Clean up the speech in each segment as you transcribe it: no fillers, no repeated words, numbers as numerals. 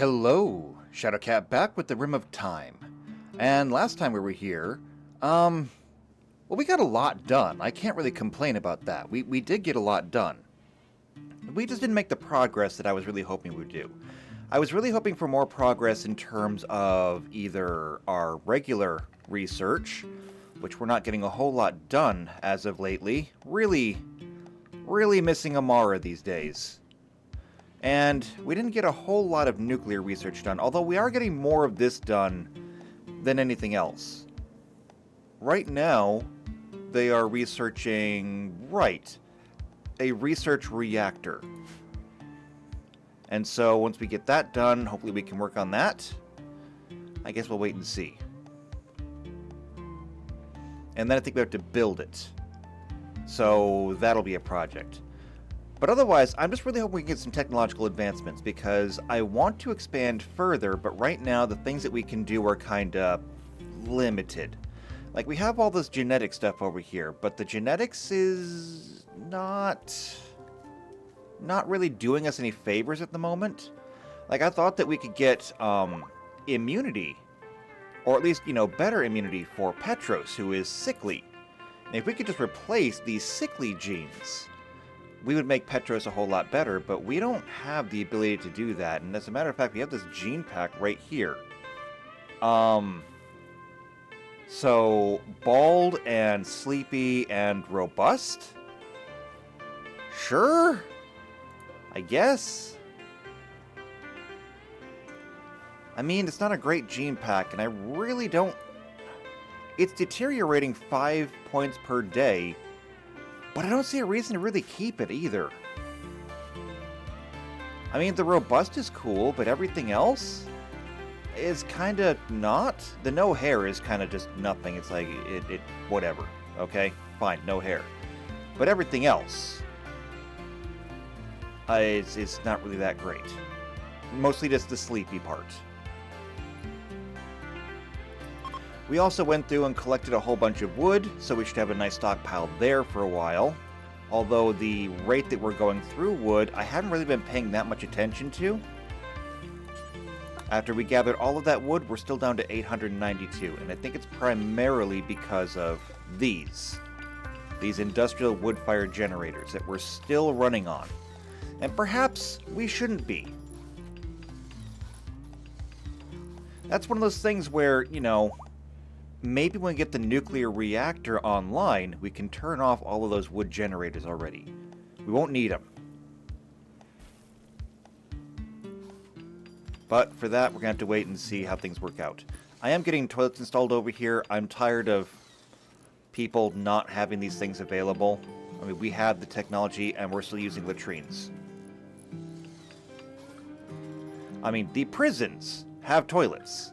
Hello, Shadowcat back with the Rim of Time. And last time we were here, well, we got a lot done. I can't really complain about that. We did get a lot done. We just didn't make the progress that I was really hoping we'd do. I was really hoping for more progress in terms of either our regular research, which we're not getting a whole lot done as of lately. Really missing Amara these days. And we didn't get a whole lot of nuclear research done, although we are getting more of this done than anything else. Right now, they are researching, a research reactor. And so once we get that done, hopefully we can work on that. I guess we'll wait and see. And then I think we have to build it. So that'll be a project. But otherwise, I'm just really hoping we can get some technological advancements because I want to expand further, but right now the things that we can do are kind of limited. Like, we have all this genetic stuff over here, but the genetics is not really doing us any favors at the moment. Like, I thought that we could get immunity, or at least, better immunity for Petros, who is sickly. And if we could just replace these sickly genes, we would make Petros a whole lot better, but we don't have the ability to do that. And as a matter of fact, we have this gene pack right here. So, bald and sleepy and robust? Sure? I guess? I mean, it's not a great gene pack, and I really don't... It's deteriorating 5 points per day, but I don't see a reason to really keep it either. I mean, the robust is cool, but everything else is kind of not. The no hair is kind of just nothing. It's like, it whatever. Okay? Fine, no hair. But everything else, it's not really that great. Mostly just the sleepy part. We also went through and collected a whole bunch of wood, so we should have a nice stockpile there for a while. Although the rate that we're going through wood, I haven't really been paying that much attention to. After we gathered all of that wood, we're still down to 892, and I think it's primarily because of these industrial wood-fired generators that we're still running on. And perhaps we shouldn't be. That's one of those things where, maybe when we get the nuclear reactor online, we can turn off all of those wood generators already. We won't need them. But for that, we're going to have to wait and see how things work out. I am getting toilets installed over here. I'm tired of people not having these things available. I mean, we have the technology and we're still using latrines. I mean, the prisons have toilets.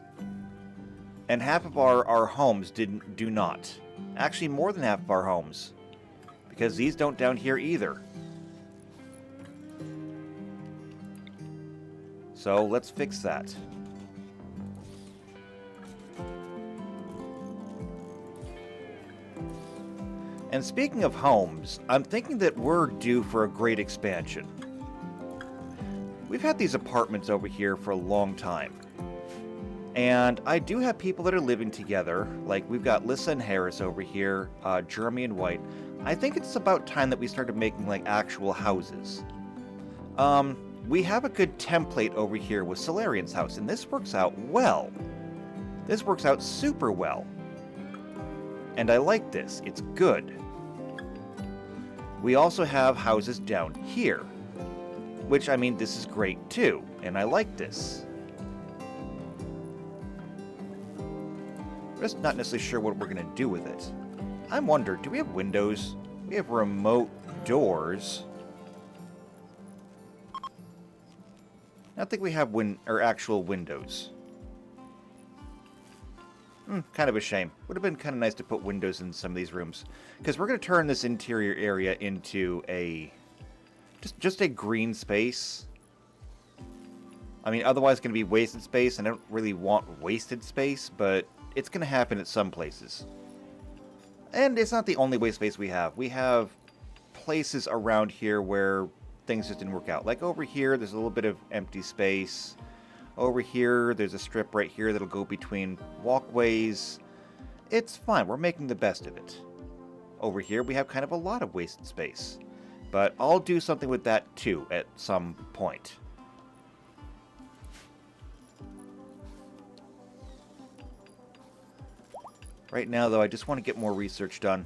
And half of our homes do not. Actually, more than half of our homes. Because these don't down here either. So, let's fix that. And speaking of homes, I'm thinking that we're due for a great expansion. We've had these apartments over here for a long time. And I do have people that are living together, like we've got Lissa and Harris over here, Jeremy and White. I think it's about time that we started making like actual houses. We have a good template over here with Solarian's house, and this works out well. This works out super well. And I like this, it's good. We also have houses down here, which, I mean, this is great too, and I like this. I'm just not necessarily sure what we're going to do with it. I'm wondering, do we have windows? We have remote doors. I don't think we have actual windows. Kind of a shame. Would have been kind of nice to put windows in some of these rooms. Because we're going to turn this interior area into a... Just a green space. I mean, otherwise it's going to be wasted space, and I don't really want wasted space, but it's going to happen at some places. And it's not the only waste space we have. We have places around here where things just didn't work out. Like over here, there's a little bit of empty space. Over here, there's a strip right here that'll go between walkways. It's fine. We're making the best of it. Over here, we have kind of a lot of wasted space. But I'll do something with that, too, at some point. Right now, though, I just want to get more research done.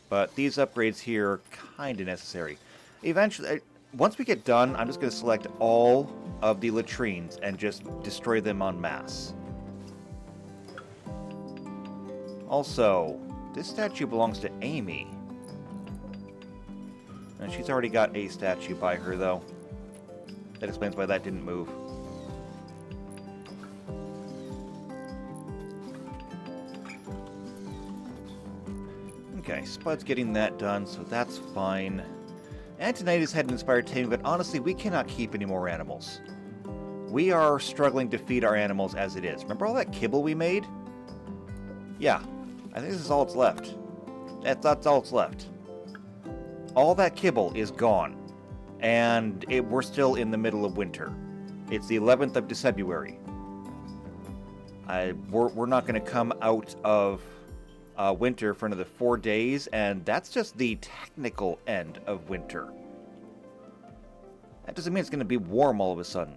But these upgrades here are kind of necessary. Eventually, once we get done, I'm just going to select all of the latrines and just destroy them en masse. Also, this statue belongs to Amy. And she's already got a statue by her, though. That explains why that didn't move. Okay, Spud's getting that done, so that's fine. Antonidas had an inspired taming, but honestly, we cannot keep any more animals. We are struggling to feed our animals as it is. Remember all that kibble we made? Yeah, I think this is all that's left. That's all that's left. All that kibble is gone, and we're still in the middle of winter. It's the 11th of December. We're not going to come out of winter for another 4 days, and that's just the technical end of winter. That doesn't mean it's going to be warm all of a sudden.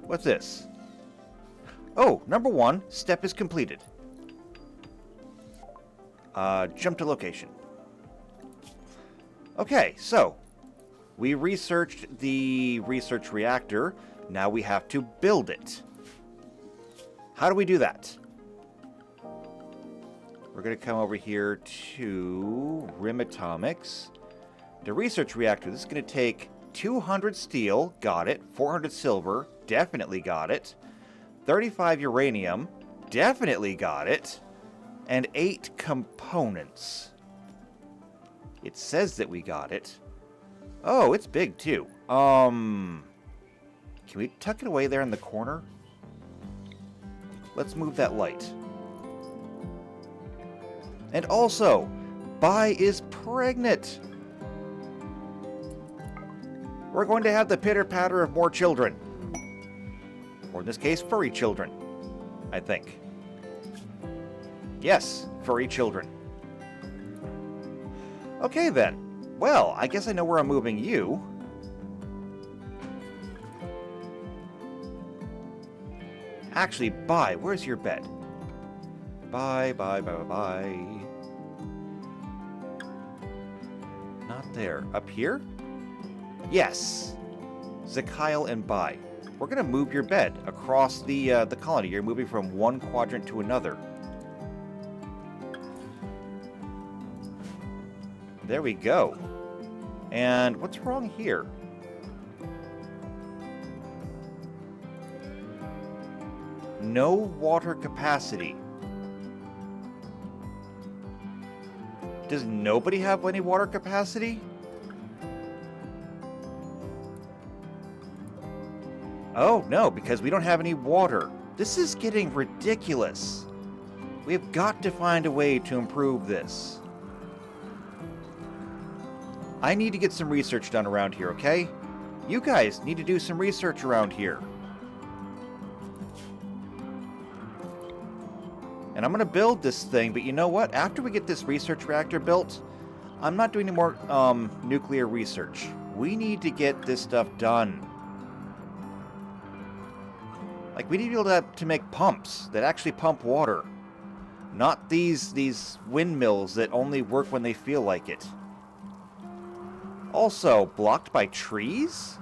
What's this? Oh, number 1, step is completed. Jump to location. Okay, so we researched the research reactor. Now we have to build it. How do we do that? We're going to come over here to Rim Atomics. The research reactor. This is going to take 200 steel. Got it. 400 silver. Definitely got it. 35 uranium. Definitely got it. And 8 components. It says that we got it. Oh, it's big, too. Can we tuck it away there in the corner? Let's move that light. And also, Bai is pregnant. We're going to have the pitter-patter of more children. Or in this case, furry children. I think. Yes, furry children. Okay, then. Well, I guess I know where I'm moving you. Actually, Bai, where's your bed? Bai. Not there. Up here? Yes. Zakyle and Bai. We're going to move your bed across the colony. You're moving from one quadrant to another. There we go. And what's wrong here? No water capacity. Does nobody have any water capacity? Oh, no, because we don't have any water. This is getting ridiculous. We've got to find a way to improve this. I need to get some research done around here, okay? You guys need to do some research around here. And I'm going to build this thing, but you know what? After we get this research reactor built, I'm not doing any more nuclear research. We need to get this stuff done. Like, we need to be able to make pumps that actually pump water. Not these windmills that only work when they feel like it. Also, blocked by trees?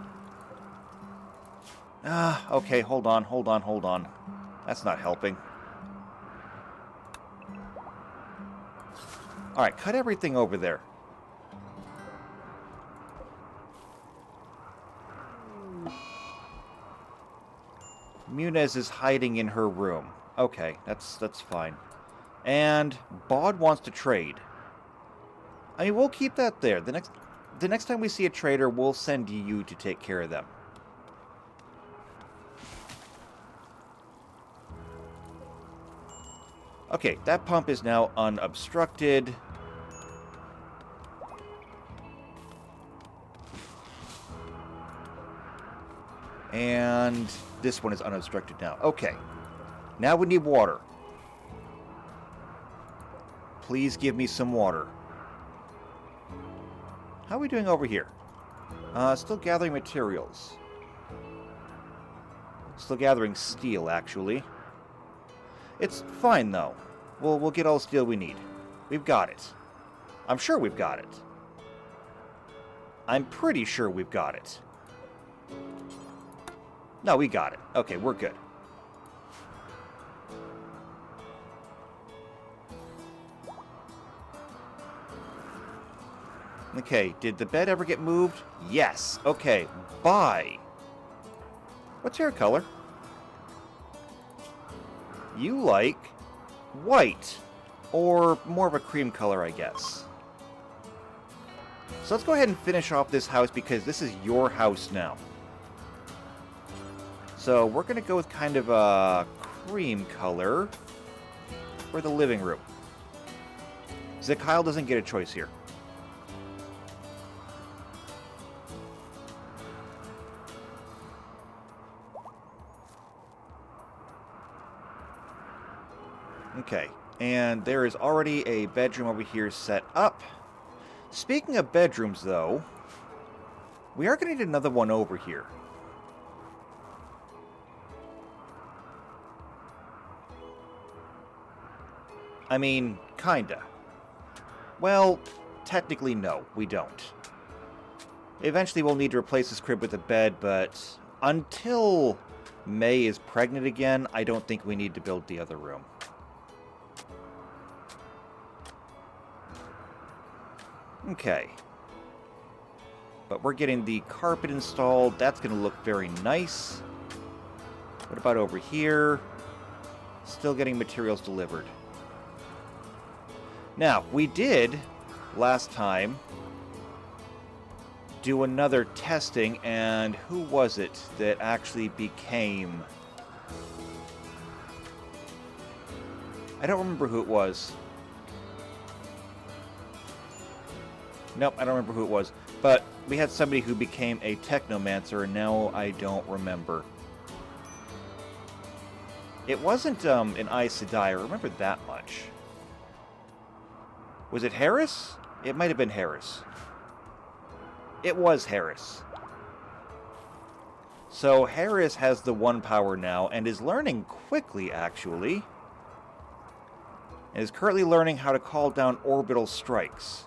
Okay, hold on. That's not helping. Alright, cut everything over there. Muniz is hiding in her room. Okay, that's fine. And Bod wants to trade. I mean, we'll keep that there. The next time we see a trader, we'll send you to take care of them. Okay, that pump is now unobstructed. And this one is unobstructed now. Okay. Now we need water. Please give me some water. How are we doing over here? Still gathering materials. Still gathering steel, actually. It's fine, though. We'll get all the steel we need. We've got it. I'm sure we've got it. I'm pretty sure we've got it. No, we got it. Okay, we're good. Okay, did the bed ever get moved? Yes. Okay, bye. What's your color? You like white. Or more of a cream color, I guess. So let's go ahead and finish off this house because this is your house now. So we're going to go with kind of a cream color for the living room. Kyle doesn't get a choice here. Okay, and there is already a bedroom over here set up. Speaking of bedrooms, though, we are going to need another one over here. I mean, kinda. Well, technically no, we don't. Eventually we'll need to replace this crib with a bed, but until May is pregnant again, I don't think we need to build the other room. Okay. But we're getting the carpet installed. That's going to look very nice. What about over here? Still getting materials delivered. Now, we did, last time, do another testing, and who was it that actually became... I don't remember who it was. Nope, I don't remember who it was. But we had somebody who became a technomancer, and now I don't remember. It wasn't an Aes Sedai, I remember that much. Was it Harris? It might have been Harris. It was Harris. So Harris has the 1 power now, and is learning quickly, actually. And is currently learning how to call down orbital strikes.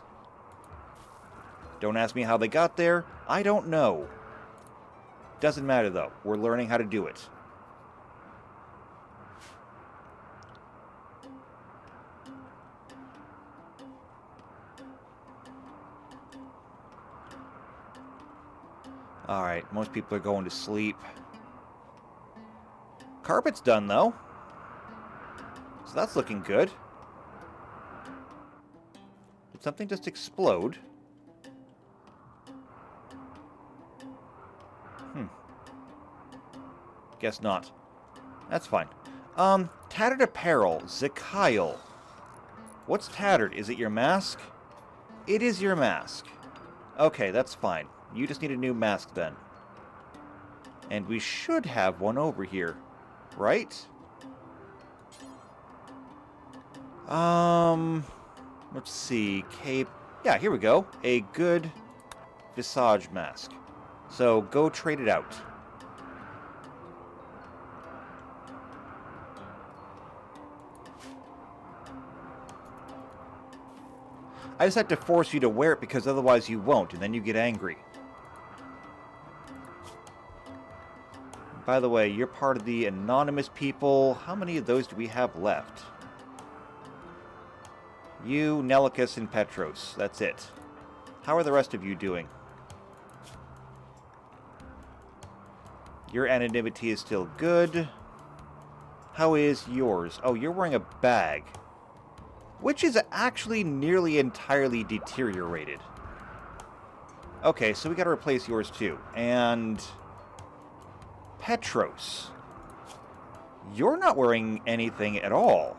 Don't ask me how they got there. I don't know. Doesn't matter, though. We're learning how to do it. Alright, most people are going to sleep. Carpet's done, though. So that's looking good. Did something just explode? Guess not. That's fine. Tattered apparel. Kyle. What's tattered? Is it your mask? It is your mask. Okay, that's fine. You just need a new mask then. And we should have one over here. Right? Let's see. Cape. Yeah, here we go. A good visage mask. So go trade it out. I just have to force you to wear it because otherwise you won't, and then you get angry. By the way, you're part of the anonymous people. How many of those do we have left? You, Nelicus, and Petros. That's it. How are the rest of you doing? Your anonymity is still good. How is yours? Oh, you're wearing a bag. Which is actually nearly entirely deteriorated. Okay, so we gotta replace yours too. And... Petros. You're not wearing anything at all.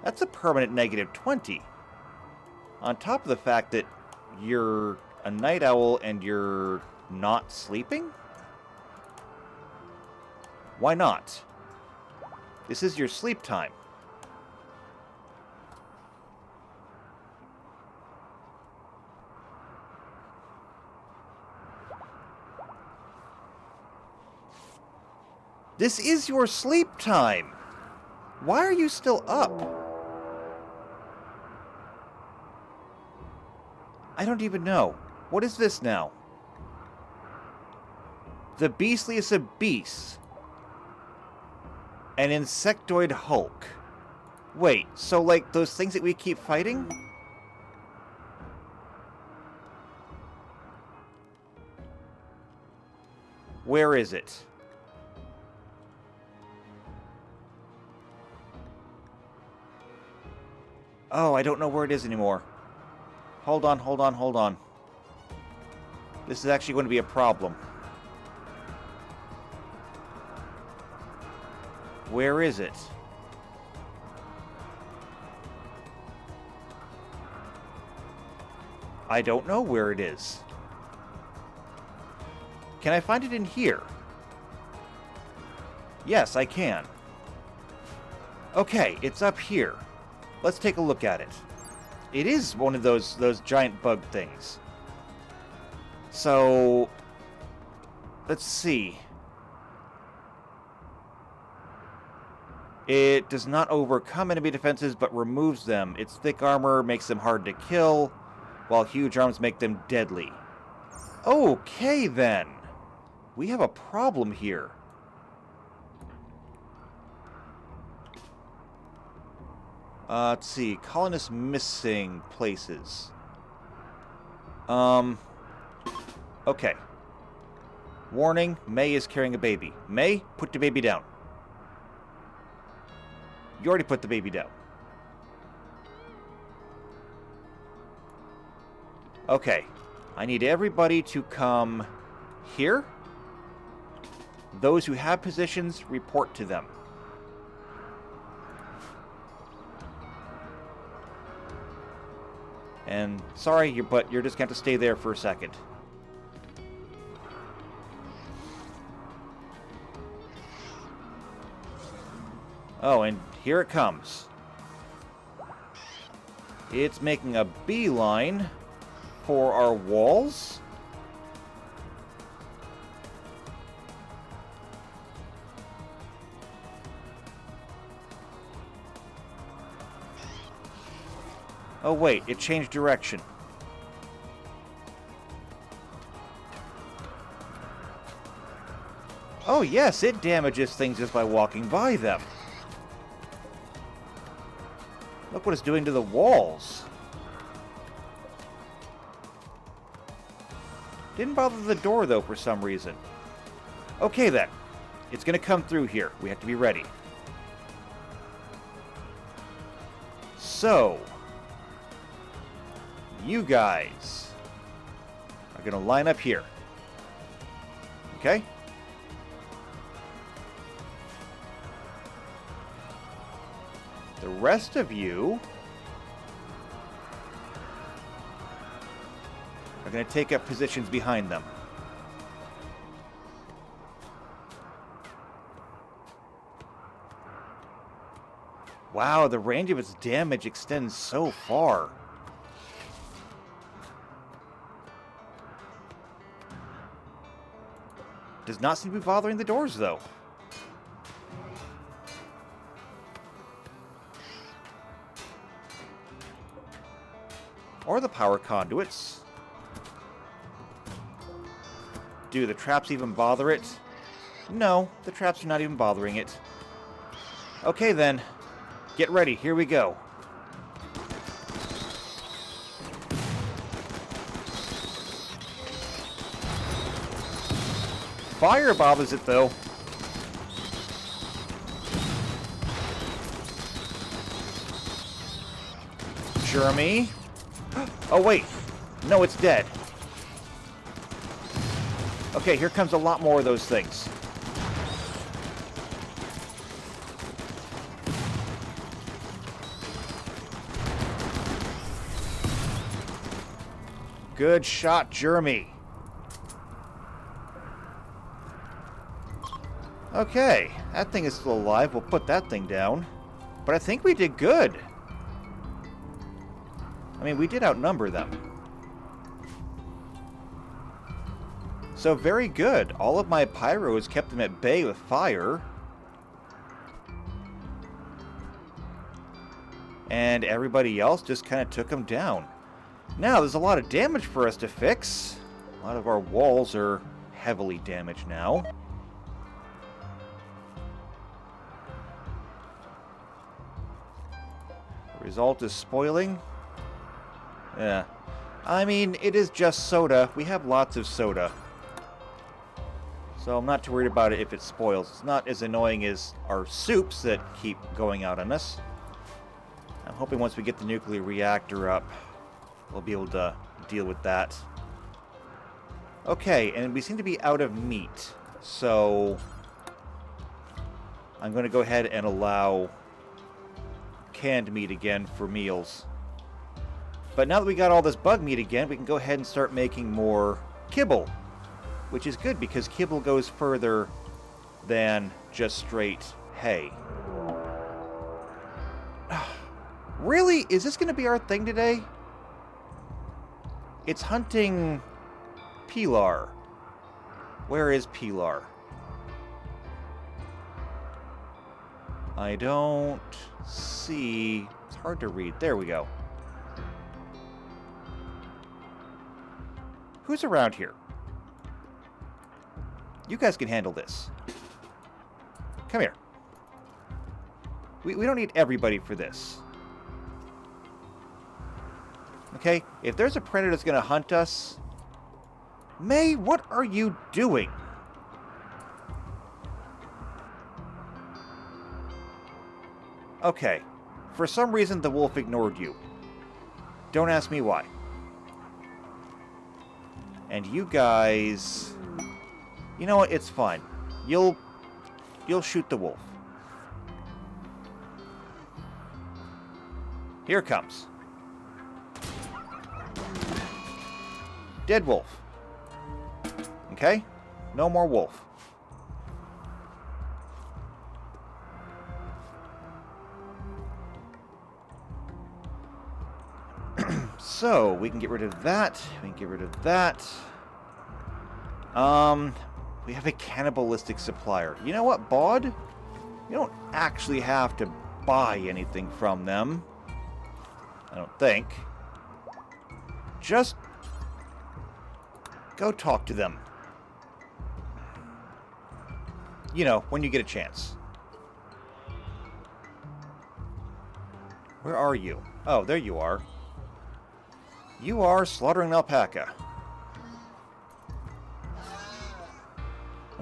That's a permanent negative 20. On top of the fact that you're a night owl and you're not sleeping? Why not? This is your sleep time. This is your sleep time. Why are you still up? I don't even know. What is this now? The beastliest of beasts. An insectoid Hulk. Wait, so like those things that we keep fighting? Where is it? Oh, I don't know where it is anymore. Hold on, hold on, hold on. This is actually going to be a problem. Where is it? I don't know where it is. Can I find it in here? Yes, I can. Okay, it's up here. Let's take a look at it. It is one of those giant bug things. So, let's see. It does not overcome enemy defenses, but removes them. Its thick armor makes them hard to kill, while huge arms make them deadly. Okay, then. We have a problem here. Let's see. Colonists missing places. Okay. Warning, May is carrying a baby. May, put the baby down. You already put the baby down. Okay. I need everybody to come here. Those who have positions, report to them. And sorry, but you're just going to have to stay there for a second. Oh, and here it comes. It's making a beeline for our walls. Oh wait, it changed direction. Oh yes, it damages things just by walking by them. Look what it's doing to the walls. Didn't bother the door though for some reason. Okay then, it's gonna come through here. We have to be ready. So, you guys are going to line up here. Okay? The rest of you are going to take up positions behind them. Wow, the range of its damage extends so far. Does not seem to be bothering the doors, though. Or the power conduits. Do the traps even bother it? No, the traps are not even bothering it. Okay, then. Get ready. Here we go. Fire bothers it, though. Jeremy? Oh, wait. No, it's dead. Okay, here comes a lot more of those things. Good shot, Jeremy. Okay, that thing is still alive. We'll put that thing down. But I think we did good. I mean, we did outnumber them. So very good. All of my pyros kept them at bay with fire. And everybody else just kind of took them down. Now, there's a lot of damage for us to fix. A lot of our walls are heavily damaged now. The result is spoiling. Yeah. I mean, it is just soda. We have lots of soda. So I'm not too worried about it if it spoils. It's not as annoying as our soups that keep going out on us. I'm hoping once we get the nuclear reactor up, we'll be able to deal with that. Okay, and we seem to be out of meat. So I'm going to go ahead and allow canned meat again for meals. But now that we got all this bug meat again, we can go ahead and start making more kibble. Which is good because kibble goes further than just straight hay. Really? Is this going to be our thing today? It's hunting Pilar. Where is Pilar? I don't see... It's hard to read. There we go. Who's around here? You guys can handle this. Come here. We don't need everybody for this. Okay? If there's a predator that's going to hunt us... May, what are you doing? Okay. For some reason, the wolf ignored you. Don't ask me why. And you guys... You know what? It's fine. You'll shoot the wolf. Here it comes. Dead wolf. Okay? No more wolf. So, we can get rid of that. We can get rid of that. We have a cannibalistic supplier. You know what, Bod? You don't actually have to buy anything from them. I don't think. Just go talk to them. You know, when you get a chance. Where are you? Oh, there you are. You are slaughtering an alpaca.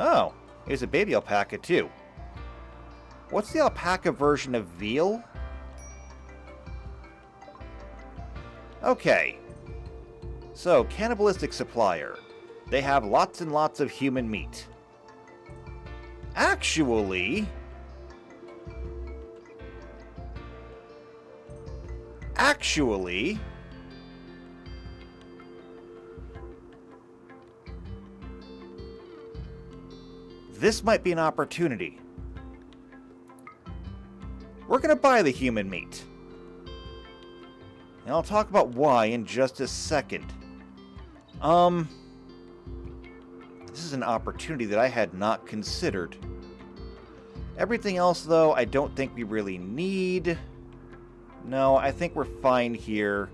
Oh, here's a baby alpaca, too. What's the alpaca version of veal? Okay. So, cannibalistic supplier. They have lots and lots of human meat. Actually... This might be an opportunity. We're going to buy the human meat. And I'll talk about why in just a second. This is an opportunity that I had not considered. Everything else, though, I don't think we really need. No, I think we're fine here.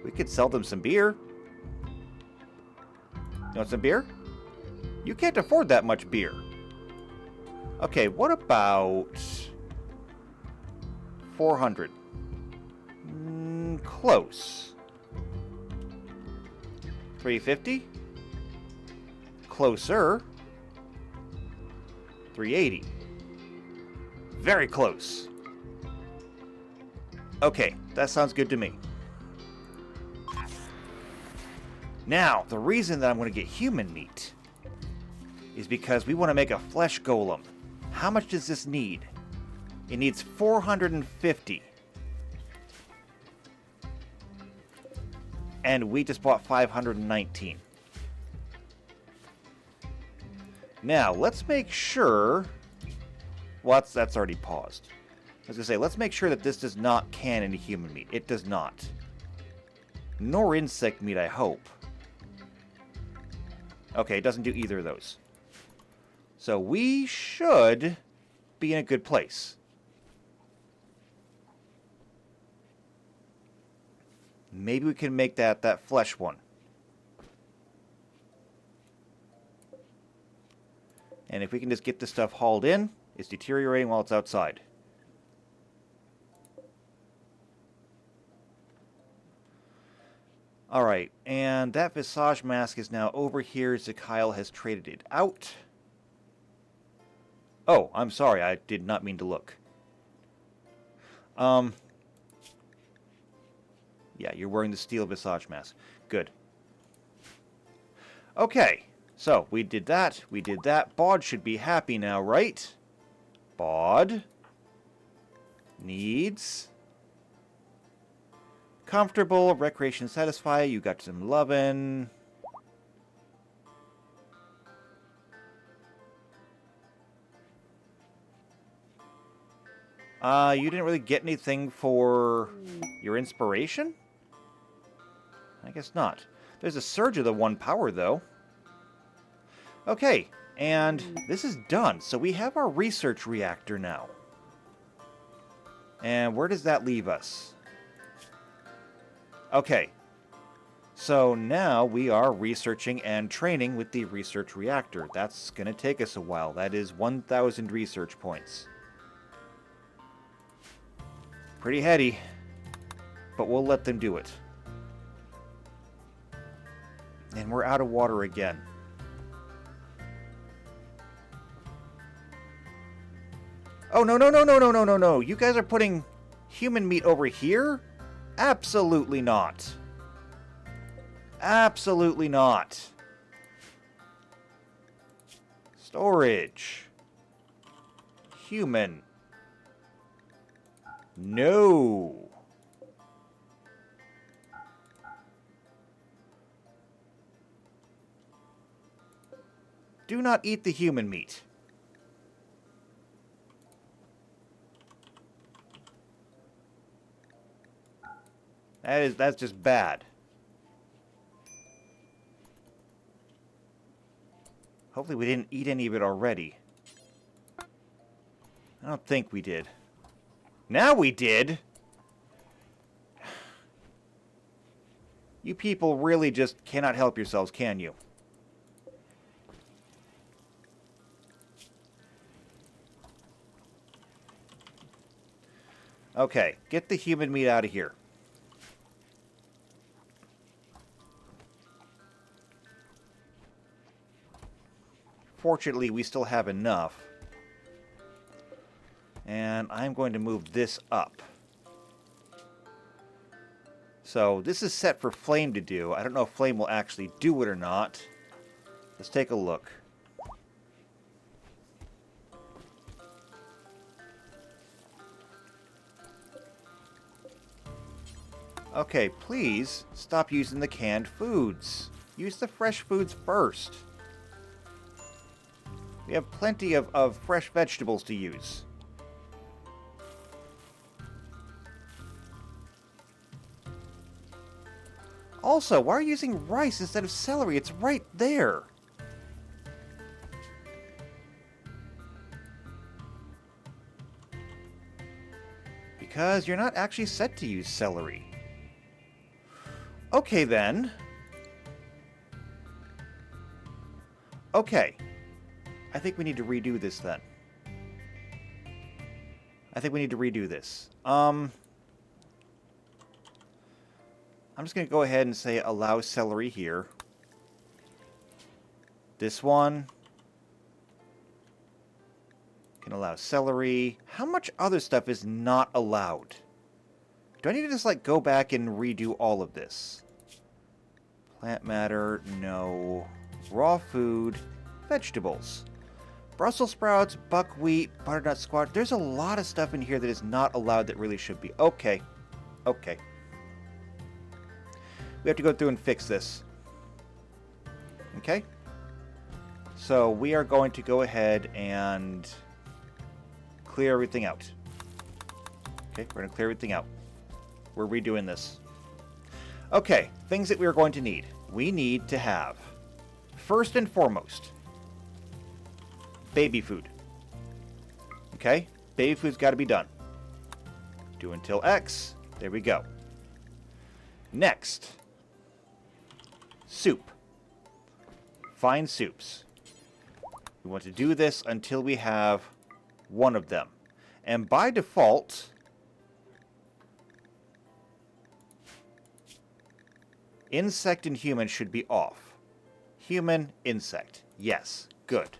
We could sell them some beer. You want some beer? You can't afford that much beer. Okay, what about 400? Close. 350? Closer. 380. Very close. Okay, that sounds good to me. Now, the reason that I'm going to get human meat is because we want to make a flesh golem. How much does this need? It needs 450. And we just bought 519. Now, let's make sure... Well, that's already paused. I was going to say, let's make sure that this does not can any human meat. It does not. Nor insect meat, I hope. Okay, it doesn't do either of those. So we should be in a good place. Maybe we can make that flesh one. And if we can just get this stuff hauled in, it's deteriorating while it's outside. Alright, and that visage mask is now over here. Zakyle has traded it out. Oh, I'm sorry, I did not mean to look. Yeah, you're wearing the steel visage mask. Good. Okay, so we did that. Bod should be happy now, right? Bod needs comfortable, recreation satisfy. You got some lovin'. You didn't really get anything for your inspiration? I guess not. There's a surge of the 1 power, though. Okay, and this is done. So we have our research reactor now. And where does that leave us? Okay. So now we are researching and training with the research reactor. That's going to take us a while. That is 1,000 research points. Pretty heady, but we'll let them do it. And we're out of water again. Oh, no, no, no, no, no, no, no, no. You guys are putting human meat over here? Absolutely not. Absolutely not. Storage. Human. No. Do not eat the human meat. That's just bad. Hopefully we didn't eat any of it already. I don't think we did. Now we did! You people really just cannot help yourselves, can you? Okay, get the human meat out of here. Fortunately, we still have enough. And I'm going to move this up. So this is set for Flame to do. I don't know if Flame will actually do it or not. Let's take a look. Okay, please stop using the canned foods. Use the fresh foods first. We have plenty of fresh vegetables to use. Also, why are you using rice instead of celery? It's right there. Because you're not actually set to use celery. Okay, then. Okay. I think we need to redo this, then. I think we need to redo this. I'm just going to go ahead and say allow celery here. This one can allow celery. How much other stuff is not allowed? Do I need to just, like, go back and redo all of this? Plant matter, no. Raw food, vegetables. Brussels sprouts, buckwheat, butternut squash. There's a lot of stuff in here that is not allowed that really should be. Okay. Okay. We have to go through and fix this. Okay? So we are going to go ahead and clear everything out. Okay, we're going to clear everything out. We're redoing this. Okay, things that we are going to need. We need to have, first and foremost, baby food. Okay? Baby food's got to be done. Do until X. There we go. Next, soup. Fine soups. We want to do this until we have one of them. And by default, insect and human should be off. Human, insect. Yes, good.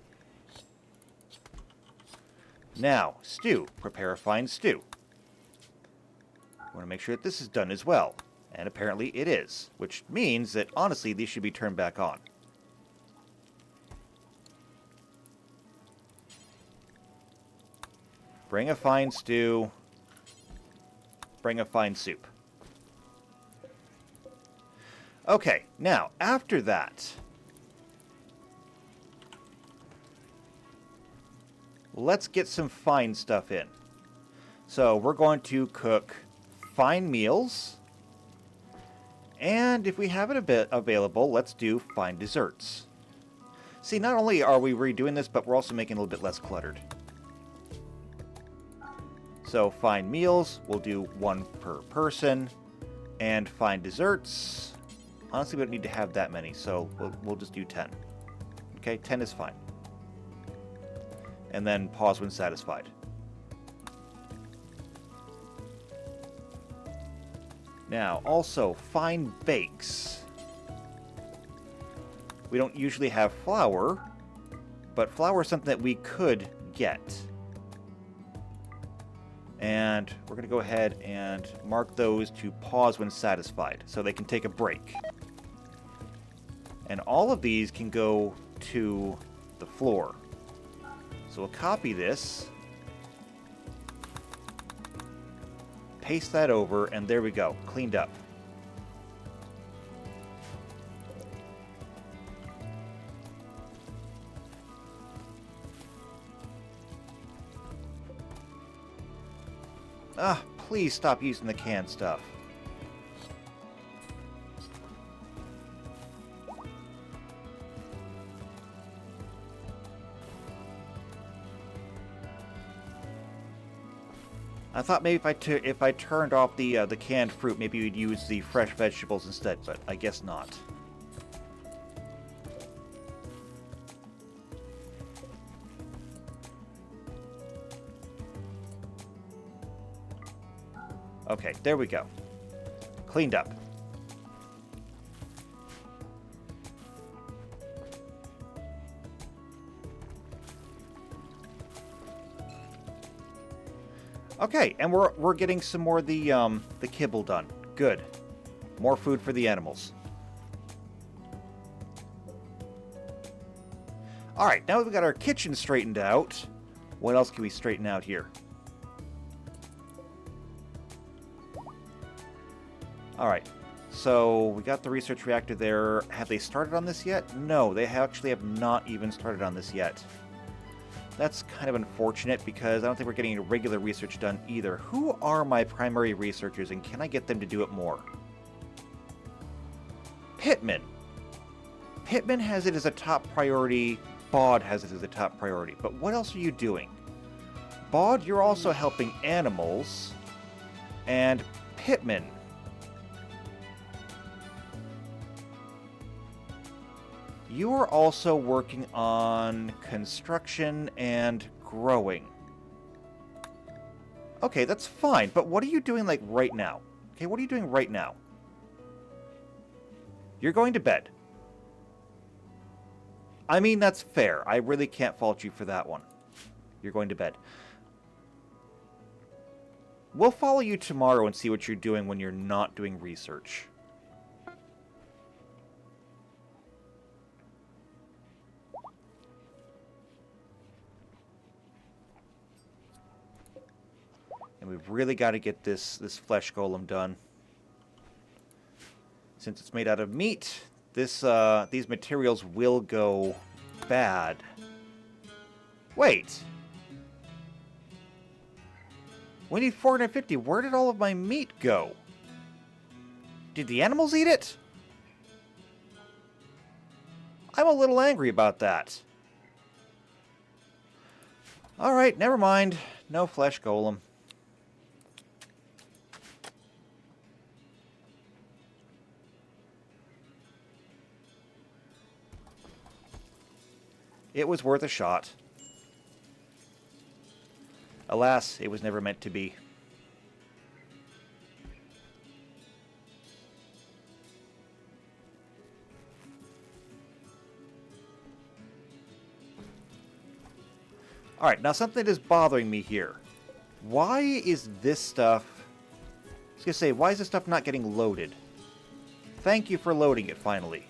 Now, stew. Prepare a fine stew. We want to make sure that this is done as well. And apparently it is, which means that, honestly, these should be turned back on. Bring a fine stew. Bring a fine soup. Okay, now, after that, let's get some fine stuff in. So, we're going to cook fine meals, and if we have it a bit available, let's do fine desserts. See, not only are we redoing this, but we're also making it a little bit less cluttered. So, fine meals, we'll do one per person, and fine desserts. Honestly, we don't need to have that many, so we'll just do 10. Okay, 10 is fine. And then pause when satisfied. Now, also, fine bakes. We don't usually have flour, but flour is something that we could get. And we're going to go ahead and mark those to pause when satisfied, so they can take a break. And all of these can go to the floor. So we'll copy this, paste that over, and there we go, cleaned up. Ah, please stop using the canned stuff. I thought maybe if I turned off the canned fruit, maybe we'd use the fresh vegetables instead, but I guess not. Okay, there we go. Cleaned up. Okay, and we're getting some more of the kibble done. Good. More food for the animals. All right, now that we've got our kitchen straightened out, what else can we straighten out here? All right, so we got the research reactor there. Have they started on this yet? No, they actually have not even started on this yet. That's kind of unfortunate because I don't think we're getting any regular research done either. Who are my primary researchers and can I get them to do it more? Pittman. Pittman has it as a top priority. Baud has it as a top priority. But what else are you doing? Baud, you're also helping animals. And Pittman. You are also working on construction and growing. Okay, that's fine, but what are you doing, like, right now? Okay, what are you doing right now? You're going to bed. I mean, that's fair. I really can't fault you for that one. You're going to bed. We'll follow you tomorrow and see what you're doing when you're not doing research. And we've really got to get this flesh golem done. Since it's made out of meat, these materials will go bad. Wait. We need 450. Where did all of my meat go? Did the animals eat it? I'm a little angry about that. Alright, never mind. No flesh golem. It was worth a shot. Alas, it was never meant to be. Alright, now something is bothering me here. Why is this stuff... I was going to say, why is this stuff not getting loaded? Thank you for loading it, finally.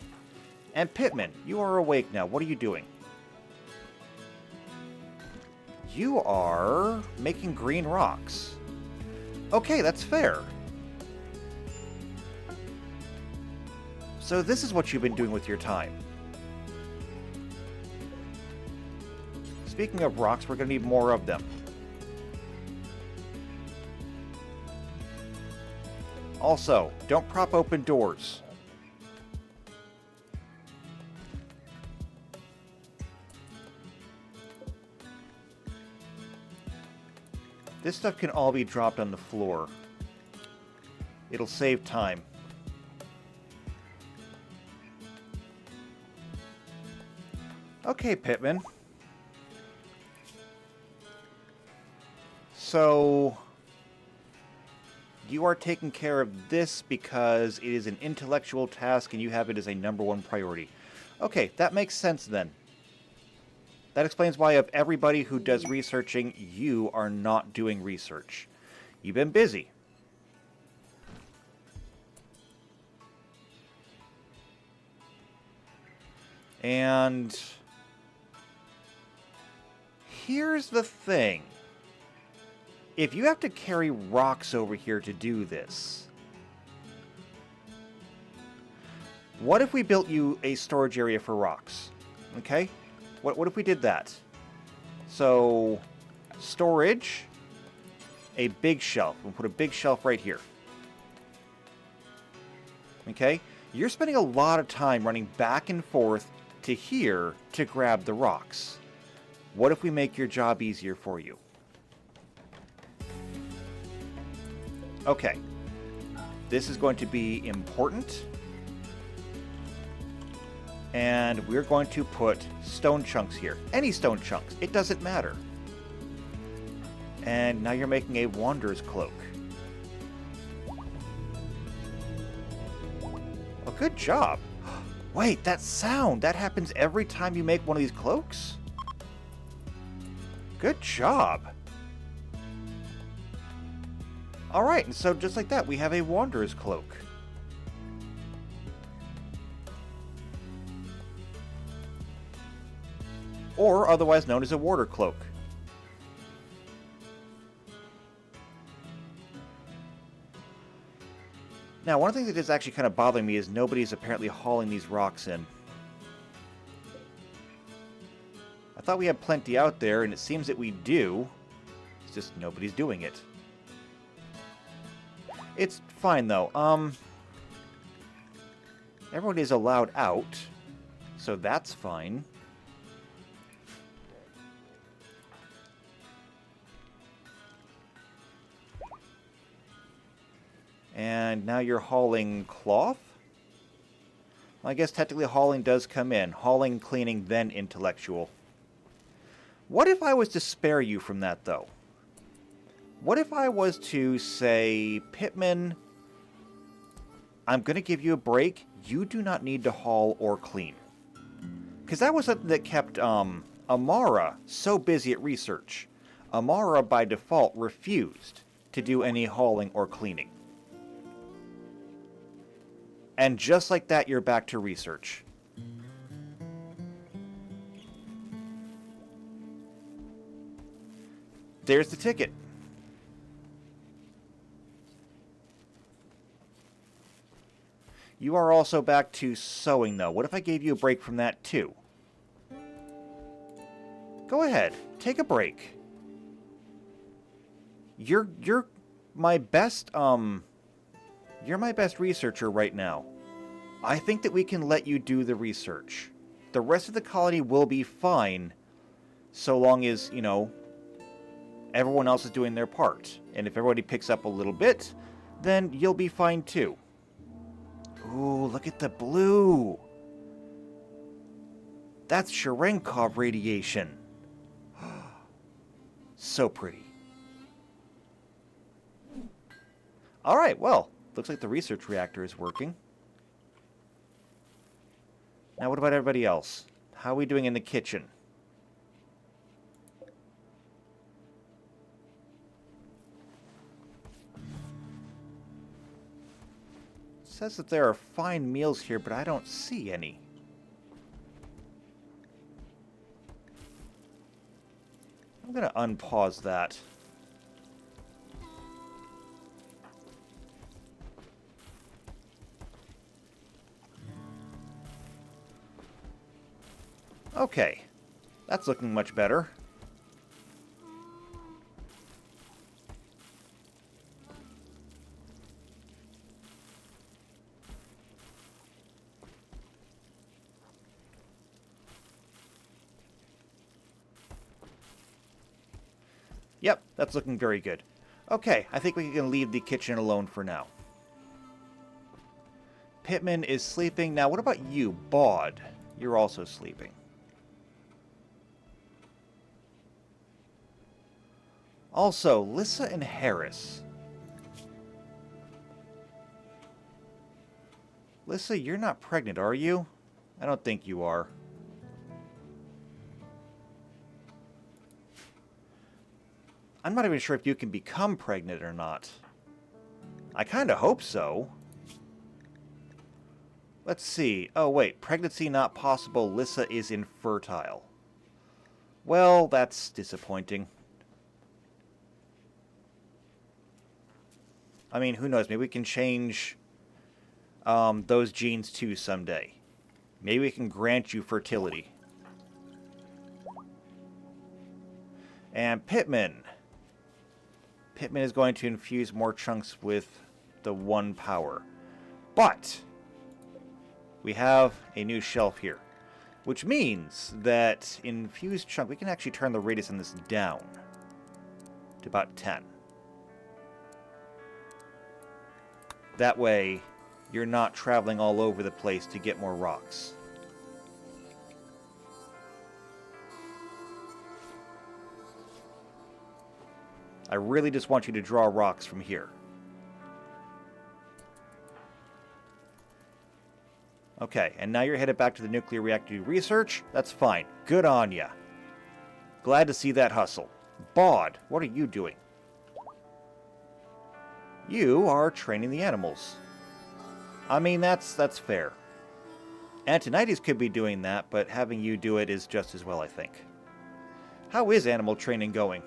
And Pitman, you are awake now. What are you doing? You are making green rocks. Okay, that's fair. So this is what you've been doing with your time. Speaking of rocks, we're going to need more of them. Also, don't prop open doors. This stuff can all be dropped on the floor. It'll save time. Okay, Pitman. So, you are taking care of this because it is an intellectual task and you have it as a #1 priority. Okay, that makes sense then. That explains why of everybody who does researching, you are not doing research. You've been busy. And here's the thing. If you have to carry rocks over here to do this, what if we built you a storage area for rocks? Okay? What if we did that? So, storage, a big shelf. We'll put a big shelf right here. Okay? You're spending a lot of time running back and forth to here to grab the rocks. What if we make your job easier for you? Okay. This is going to be important. And we're going to put stone chunks here. Any stone chunks. It doesn't matter. And now you're making a wanderer's cloak. Oh, good job. Wait, that sound. That happens every time you make one of these cloaks? Good job. Alright, and so just like that, we have a wanderer's cloak. Or otherwise known as a warder cloak. Now, one of the things that is actually kind of bothering me is nobody's apparently hauling these rocks in. I thought we had plenty out there, and it seems that we do. It's just nobody's doing it. It's fine, though. Everyone is allowed out, so that's fine. And now you're hauling cloth? Well, I guess technically hauling does come in. Hauling, cleaning, then intellectual. What if I was to spare you from that, though? What if I was to say, Pitman, I'm going to give you a break. You do not need to haul or clean. Because that was something that kept Amara so busy at research. Amara, by default, refused to do any hauling or cleaning. And just like that, you're back to research. There's the ticket. You are also back to sewing, though. What if I gave you a break from that, too? Go ahead. Take a break. You're my best, You're my best researcher right now. I think that we can let you do the research. The rest of the colony will be fine, so long as, you know, everyone else is doing their part. And if everybody picks up a little bit, then you'll be fine too. Ooh, look at the blue. That's Cherenkov radiation. So pretty. Alright, well, looks like the research reactor is working. Now what about everybody else? How are we doing in the kitchen? It says that there are fine meals here, but I don't see any. I'm gonna unpause that. Okay, that's looking much better. Yep, that's looking very good. Okay, I think we can leave the kitchen alone for now. Pittman is sleeping. Now, what about you, Baud? You're also sleeping. Also, Lissa and Harris. Lissa, you're not pregnant, are you? I don't think you are. I'm not even sure if you can become pregnant or not. I kind of hope so. Let's see. Oh, wait. Pregnancy not possible. Lissa is infertile. Well, that's disappointing. I mean, who knows? Maybe we can change those genes too someday. Maybe we can grant you fertility. And Pittman. Pittman is going to infuse more chunks with the 1 power. But we have a new shelf here, which means that infused chunk, we can actually turn the radius on this down to about 10. That way, you're not traveling all over the place to get more rocks. I really just want you to draw rocks from here. Okay, and now you're headed back to the nuclear reactor to do research? That's fine. Good on ya. Glad to see that hustle. Baud, what are you doing? You are training the animals. I mean, that's fair. Antonides could be doing that, but having you do it is just as well, I think. How is animal training going?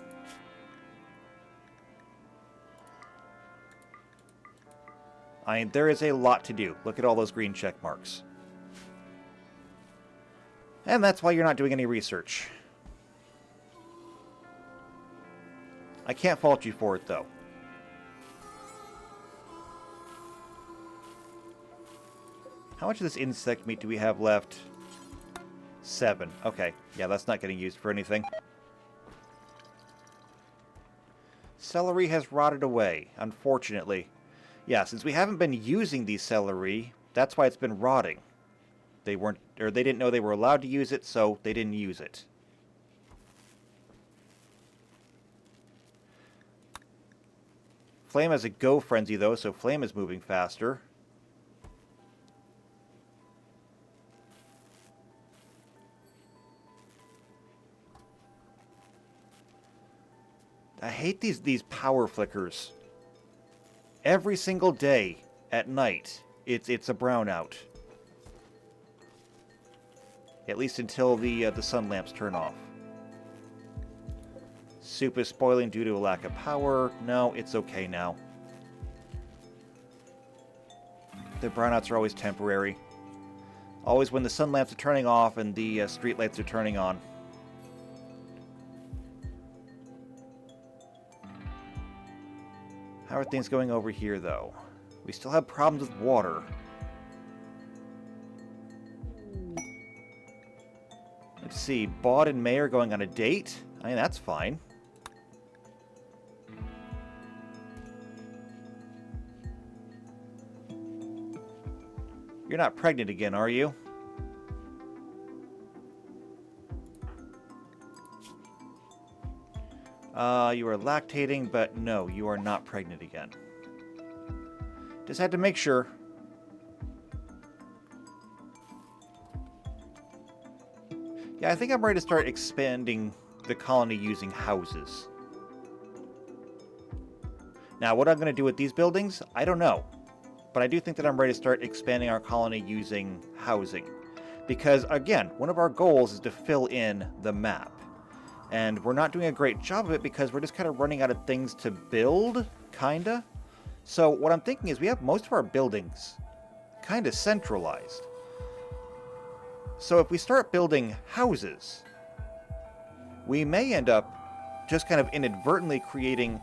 I mean, there is a lot to do. Look at all those green check marks. And that's why you're not doing any research. I can't fault you for it, though. How much of this insect meat do we have left? 7. Okay. Yeah, that's not getting used for anything. Celery has rotted away, unfortunately. Yeah, since we haven't been using the celery, that's why it's been rotting. They didn't know they were allowed to use it, so they didn't use it. Flame has a go frenzy, though, so Flame is moving faster. I hate these power flickers. Every single day at night, it's a brownout. At least until the sun lamps turn off. Soup is spoiling due to a lack of power. No, it's okay now. The brownouts are always temporary. Always when the sun lamps are turning off and the street lights are turning on. How are things going over here, though? We still have problems with water. Let's see. Baud and May are going on a date. I mean, that's fine. You're not pregnant again, are you? You are lactating, but no, you are not pregnant again. Just had to make sure. Yeah, I think I'm ready to start expanding the colony using houses. Now, what I'm going to do with these buildings, I don't know. But I do think that I'm ready to start expanding our colony using housing. Because, again, one of our goals is to fill in the map. And we're not doing a great job of it because we're just kind of running out of things to build, kinda. So what I'm thinking is we have most of our buildings kind of centralized. So if we start building houses, we may end up just kind of inadvertently creating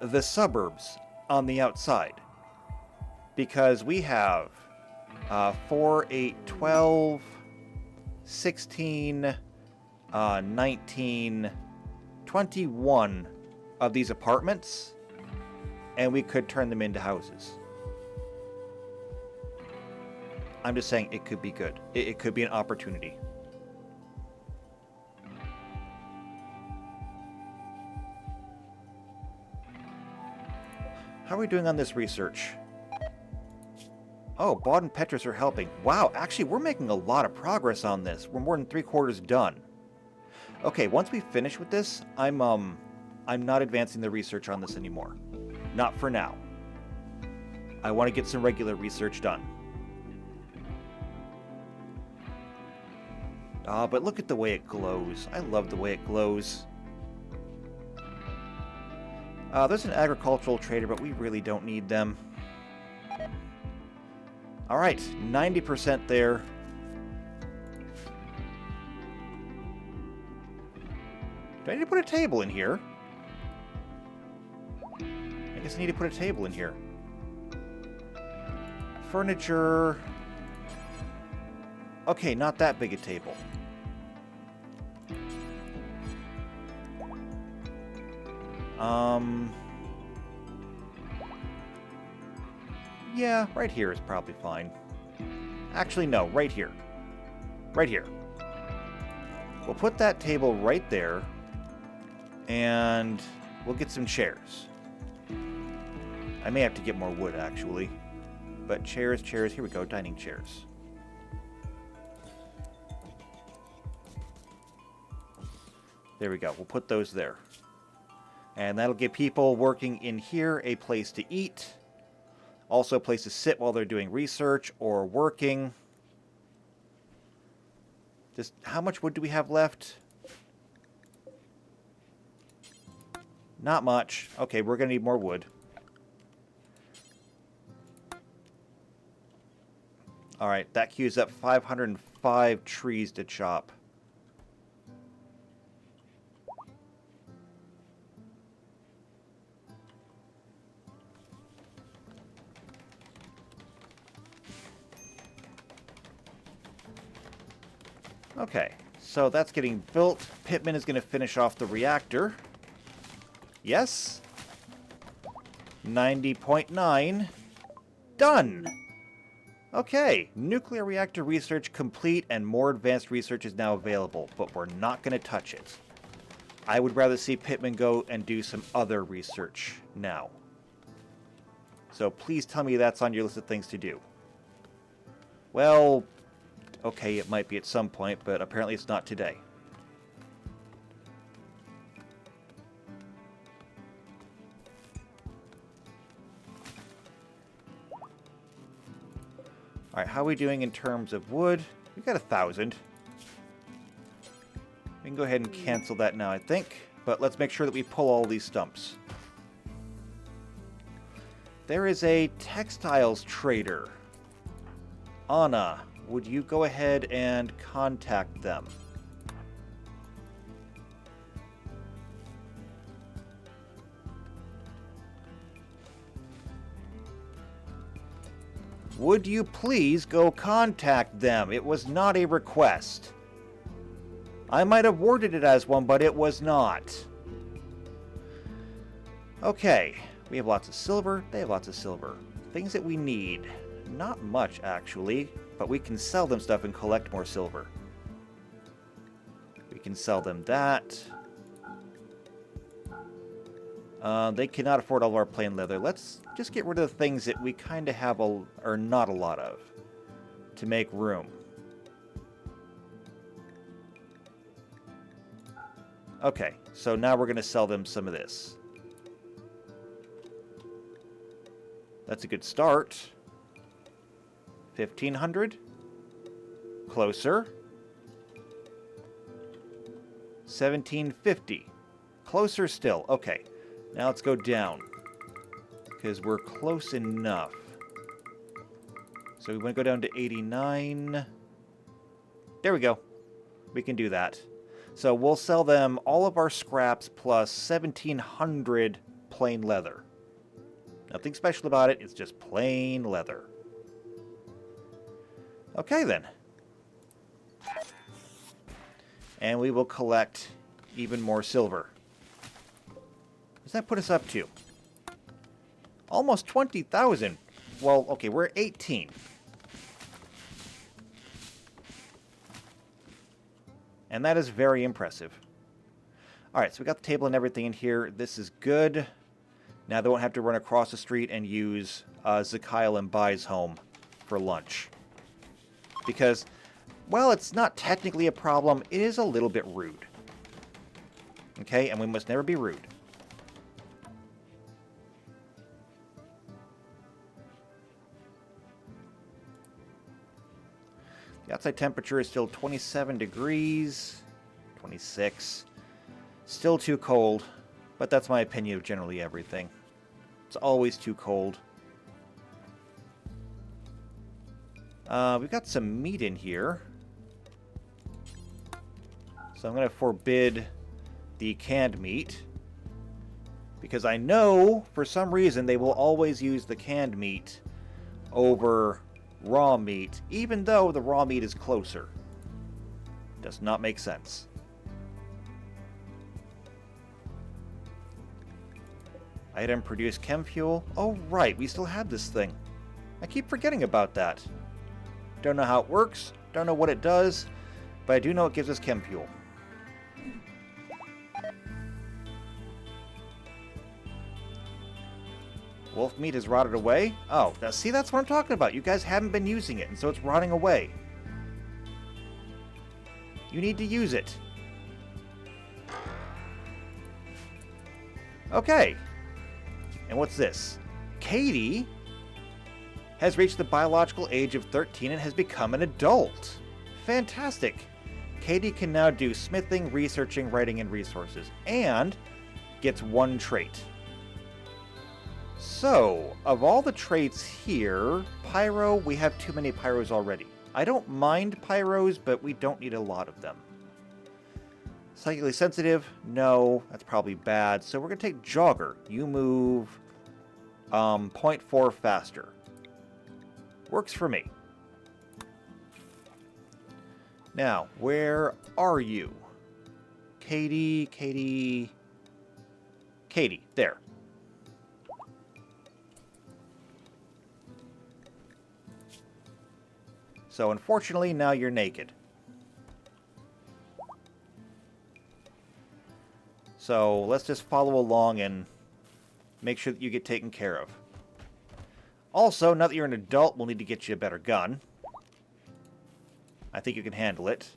the suburbs on the outside. Because we have 4, 8, 12, 16, 19, 21 of these apartments, and we could turn them into houses. I'm just saying it could be good. It could be an opportunity. How are we doing on this research? Oh, Baud and Petrus are helping. Wow, actually, we're making a lot of progress on this. We're more than 3/4 done. Okay, once we finish with this, I'm not advancing the research on this anymore. Not for now. I want to get some regular research done. But look at the way it glows. I love the way it glows. There's an agricultural trader, but we really don't need them. Alright, 90% there. Do I need to put a table in here? I guess I need to put a table in here. Furniture. Okay, not that big a table. Yeah, right here is probably fine. Actually, no, right here. Right here. We'll put that table right there, and we'll get some chairs. I may have to get more wood, actually. But chairs, here we go, dining chairs. There we go, we'll put those there. And that'll give people working in here a place to eat. Also a place to sit while they're doing research or working. Just how much wood do we have left? Not much. Okay, we're going to need more wood. Alright, that queues up 505 trees to chop. Okay, so that's getting built. Pittman is going to finish off the reactor. Yes. 90.9. Done. Okay, nuclear reactor research complete and more advanced research is now available, but we're not going to touch it. I would rather see Pittman go and do some other research now. So please tell me that's on your list of things to do. Well, okay, it might be at some point, but apparently it's not today. Alright, how are we doing in terms of wood? We've got 1,000. We can go ahead and cancel that now, I think. But let's make sure that we pull all these stumps. There is a textiles trader. Anna, would you go ahead and contact them? Would you please go contact them? It was not a request. I might have worded it as one, but it was not. Okay, we have lots of silver. They have lots of silver. Things that we need. Not much, actually, but we can sell them stuff and collect more silver. We can sell them that. They cannot afford all of our plain leather. Let's just get rid of the things that we kind of have, or not a lot of, to make room. Okay, so now we're going to sell them some of this. That's a good start. 1,500. Closer. 1,750. Closer still. Okay. Now let's go down. Because we're close enough. So we want to go down to 89. There we go. We can do that. So we'll sell them all of our scraps plus 1,700 plain leather. Nothing special about it. It's just plain leather. Okay, then. And we will collect even more silver. What does that put us up to? Almost 20,000. Well, okay, we're at 18. And that is very impressive. Alright, so we got the table and everything in here. This is good. Now they won't have to run across the street and use Zakyle and Bai's home for lunch. Because, well, it's not technically a problem. It is a little bit rude. Okay, and we must never be rude. The outside temperature is still 27 degrees, 26. Still too cold, but that's my opinion of generally everything. It's always too cold. We've got some meat in here. So I'm going to forbid the canned meat. Because I know, for some reason, they will always use the canned meat over raw meat, even though the raw meat is closer. Does not make sense. Item produce chem fuel. Oh, right, we still have this thing. I keep forgetting about that. Don't know how it works, don't know what it does, but I do know it gives us chem fuel. Wolf meat has rotted away? Oh, now see, that's what I'm talking about. You guys haven't been using it, and so it's rotting away. You need to use it. Okay. And what's this? Katie has reached the biological age of 13 and has become an adult. Fantastic. Katie can now do smithing, researching, writing, and resources, and gets one trait. So, of all the traits here, Pyro, we have too many Pyros already. I don't mind Pyros, but we don't need a lot of them. Psychically sensitive? No, that's probably bad. So we're going to take Jogger. You move 0.4 faster. Works for me. Now, where are you? Katie, there. So unfortunately, now you're naked. So let's just follow along and make sure that you get taken care of. Also, now that you're an adult, we'll need to get you a better gun. I think you can handle it.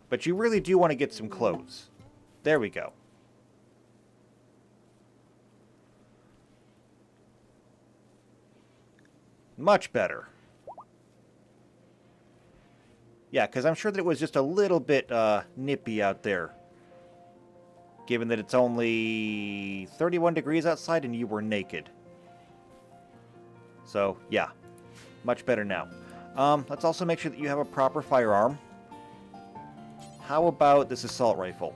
But you really do want to get some clothes. There we go. Much better. Yeah, because I'm sure that it was just a little bit nippy out there. given that it's only 31 degrees outside and you were naked. So, yeah. Much better now. Let's also make sure that you have a proper firearm. How about this assault rifle?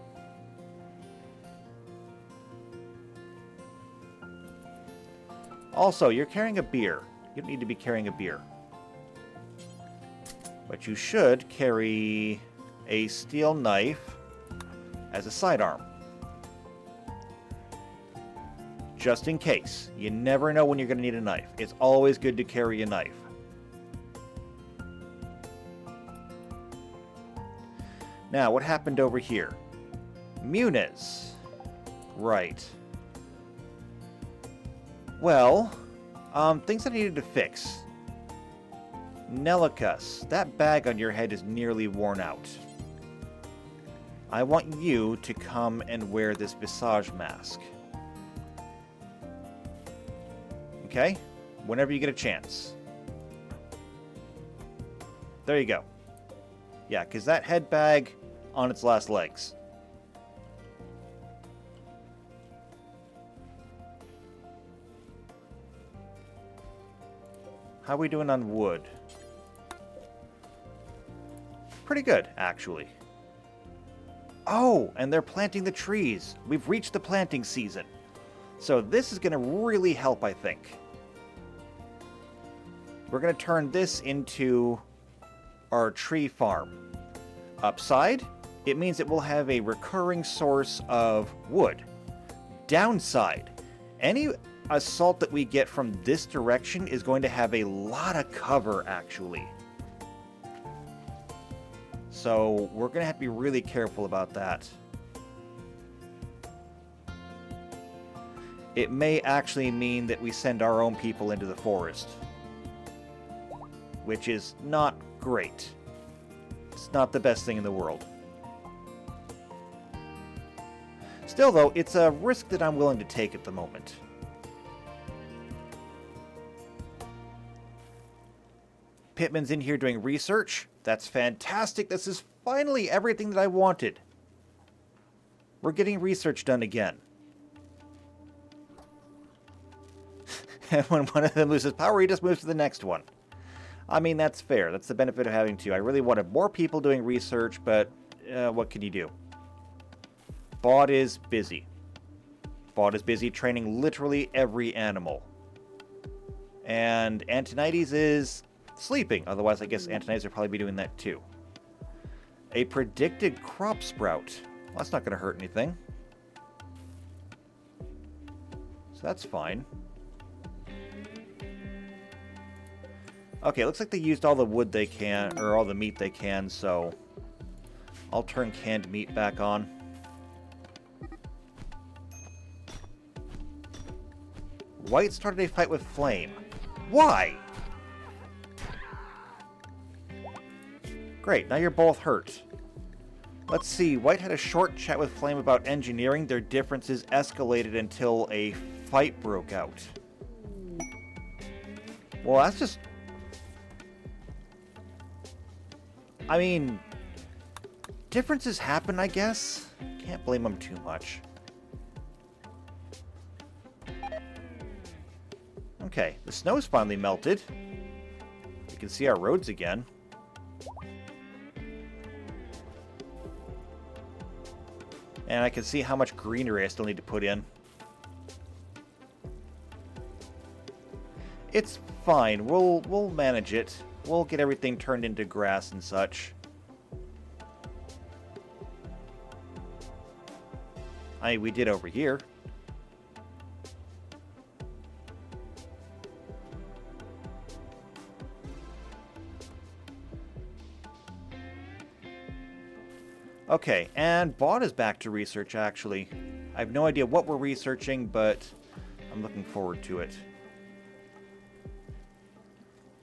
Also, you're carrying a beer. You don't need to be carrying a beer. But you should carry a steel knife as a sidearm. Just in case. You never know when you're going to need a knife. It's always good to carry a knife. Now, what happened over here? Muniz. Right. Well, things that I needed to fix. Nellicus, that bag on your head is nearly worn out. I want you to come and wear this visage mask. Okay? Whenever you get a chance. There you go. Yeah, because that head bag on its last legs. How are we doing on wood? Pretty good, actually. Oh, and they're planting the trees. We've reached the planting season. So this is going to really help, I think. We're going to turn this into our tree farm. Upside, it means it will have a recurring source of wood. Downside, any assault that we get from this direction is going to have a lot of cover, actually. So we're going to have to be really careful about that. It may actually mean that we send our own people into the forest. Which is not great. It's not the best thing in the world. Still, though, it's a risk that I'm willing to take at the moment. Pittman's in here doing research. That's fantastic. This is finally everything that I wanted. We're getting research done again. And when one of them loses power, he just moves to the next one. I mean, that's fair. That's the benefit of having two. I really wanted more people doing research, but what can you do? Bod is busy. Bod is busy training literally every animal. And Antonides is sleeping. Otherwise, I guess Antonides would probably be doing that too. A predicted crop sprout. Well, that's not going to hurt anything. So that's fine. Okay, looks like they used all the wood they can, or all the meat they can, so I'll turn canned meat back on. White started a fight with Flame. Why? Great, now you're both hurt. Let's see, White had a short chat with Flame about engineering. Their differences escalated until a fight broke out. Well, that's just... I mean, differences happen, I guess. Can't blame them too much. Okay, the snow's finally melted. We can see our roads again. And I can see how much greenery I still need to put in. It's fine. We'll manage it. We'll get everything turned into grass and such. We did over here. Okay, and Bod is back to research, actually. I have no idea what we're researching, but I'm looking forward to it.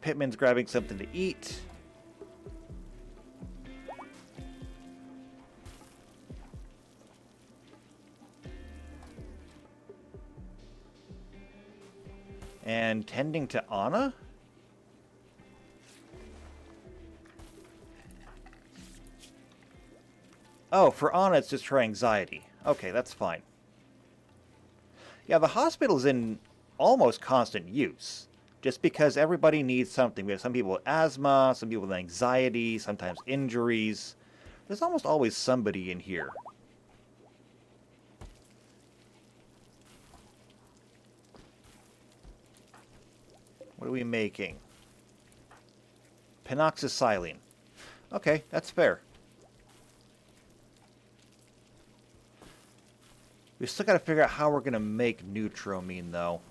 Pittman's grabbing something to eat. And tending to Anna? Oh, for Anna, it's just her anxiety. Okay, that's fine. Yeah, the hospital's in almost constant use. Just because everybody needs something. We have some people with asthma, some people with anxiety, sometimes injuries. There's almost always somebody in here. What are we making? Penoxysilene. Okay, that's fair. We still got to figure out how we're going to make Neutramine, though.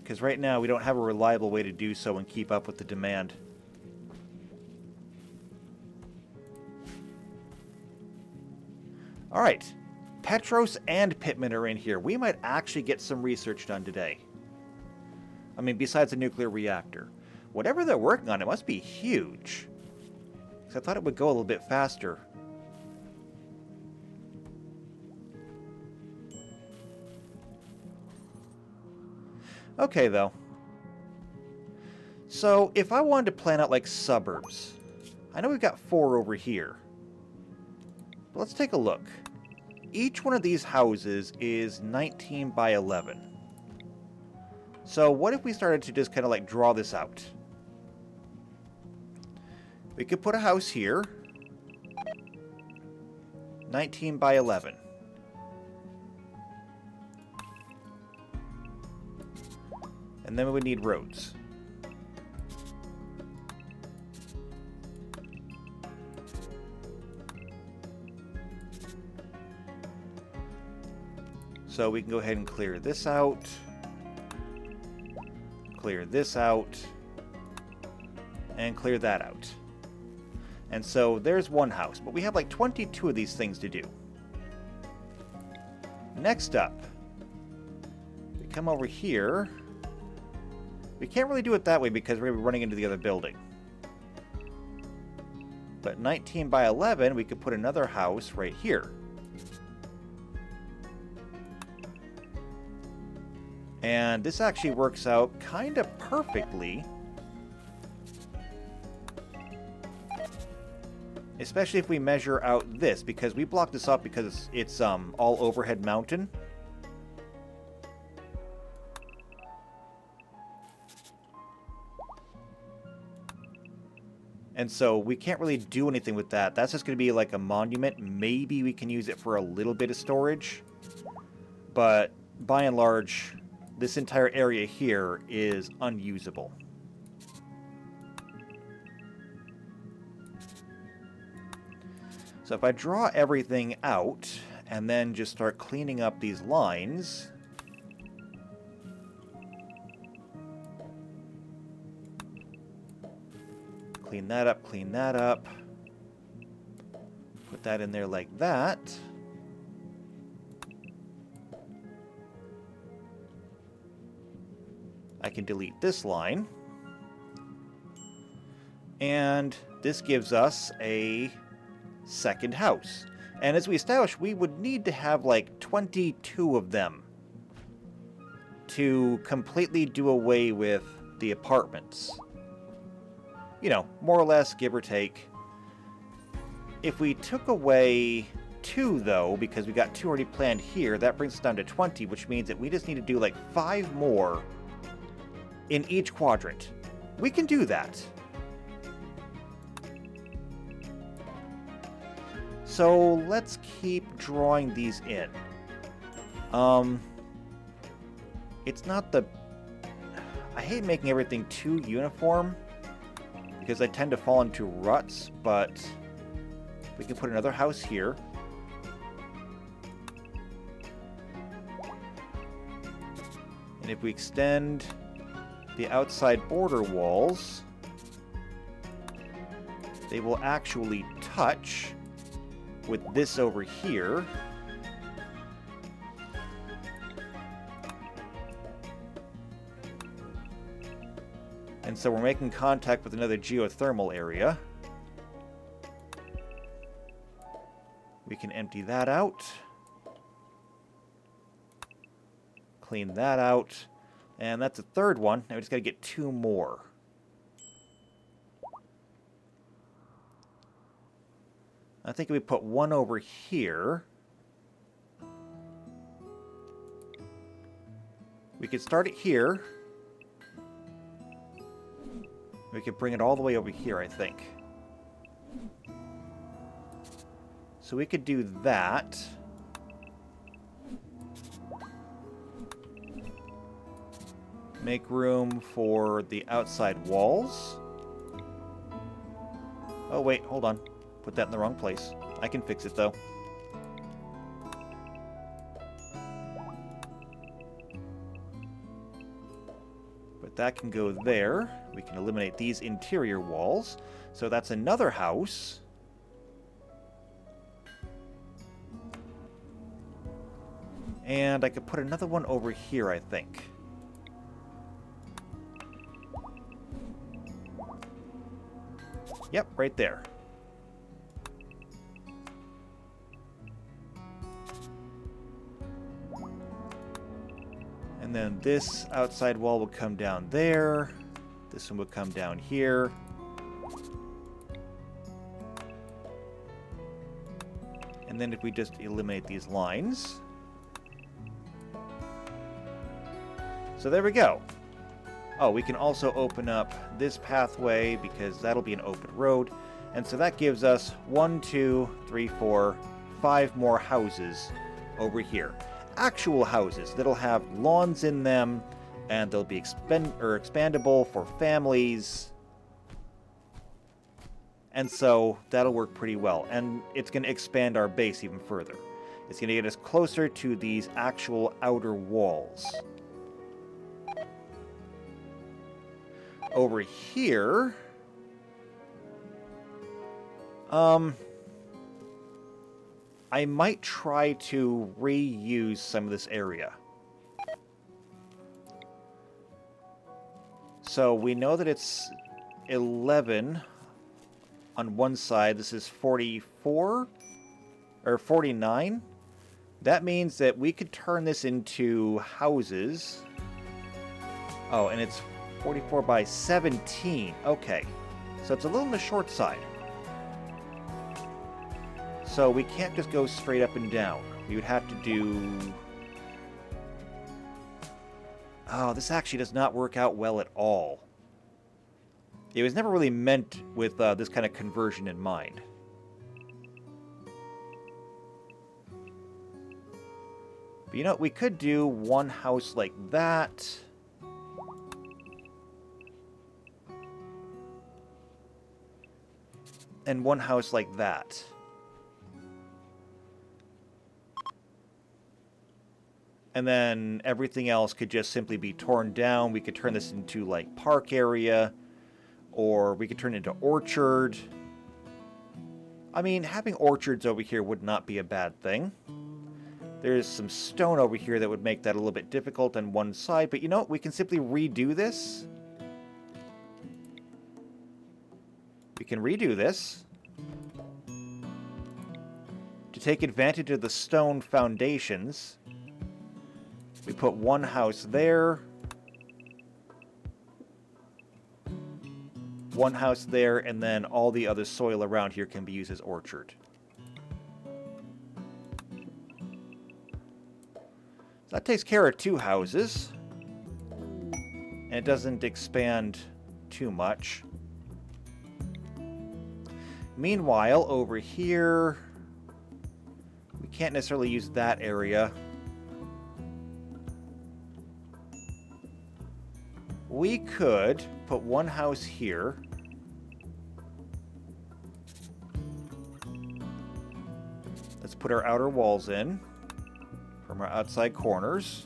Because right now, we don't have a reliable way to do so and keep up with the demand. Alright. Petros and Pittman are in here. We might actually get some research done today. I mean, besides the nuclear reactor. Whatever they're working on, it must be huge. Because I thought it would go a little bit faster. Okay, though. So, if I wanted to plan out, like, suburbs. I know we've got 4 over here. But let's take a look. Each one of these houses is 19 by 11. So, what if we started to just kind of, like, draw this out? We could put a house here. 19 by 11. And then we would need roads. So we can go ahead and clear this out. Clear this out. And clear that out. And so there's one house, but we have like 22 of these things to do. Next up, we come over here. We can't really do it that way because we're going to be running into the other building. But 19 by 11, we could put another house right here. And this actually works out kind of perfectly. Especially if we measure out this, because we blocked this up because it's all overhead mountain. And so we can't really do anything with that. That's just going to be like a monument. Maybe we can use it for a little bit of storage. But by and large, this entire area here is unusable. So if I draw everything out and then just start cleaning up these lines... Clean that up, clean that up. Put that in there like that. I can delete this line. And this gives us a second house. And as we established, we would need to have like 22 of them to completely do away with the apartments. You know, more or less, give or take. If we took away 2, though, because we got 2 already planned here, that brings us down to 20, which means that we just need to do like 5 more in each quadrant. We can do that. So let's keep drawing these in. It's not the... I hate making everything too uniform, because I tend to fall into ruts, but we can put another house here. And if we extend the outside border walls, they will actually touch with this over here. And so we're making contact with another geothermal area. We can empty that out. Clean that out. And that's a third one. Now we just got to get 2 more. I think we put one over here. We could start it here. We could bring it all the way over here, I think. So we could do that. Make room for the outside walls. Oh, wait, hold on. Put that in the wrong place. I can fix it, though. But that can go there. We can eliminate these interior walls. So that's another house. And I could put another one over here, I think. Yep, right there. And then this outside wall would come down there. This one would come down here. And then if we just eliminate these lines. So there we go. Oh, we can also open up this pathway because that'll be an open road. And so that gives us 1, 2, 3, 4, 5 more houses over here. Actual houses that'll have lawns in them, and they'll be expandable for families. And so that'll work pretty well. And it's going to expand our base even further. It's going to get us closer to these actual outer walls. Over here, I might try to reuse some of this area. So we know that it's 11 on one side. This is 44 or 49. That means that we could turn this into houses. Oh, and it's 44 by 17. Okay. So it's a little on the short side. So we can't just go straight up and down. We would have to do... Oh, this actually does not work out well at all. It was never really meant with this kind of conversion in mind. But you know, we could do one house like that. And one house like that. And then everything else could just simply be torn down. We could turn this into, like, park area. Or we could turn it into orchard. I mean, having orchards over here would not be a bad thing. There's some stone over here that would make that a little bit difficult on one side. But you know, we can simply redo this. We can redo this. To take advantage of the stone foundations, we put one house there. One house there, and then all the other soil around here can be used as orchard. So that takes care of 2 houses. And it doesn't expand too much. Meanwhile, over here, we can't necessarily use that area. We could put one house here. Let's put our outer walls in from our outside corners.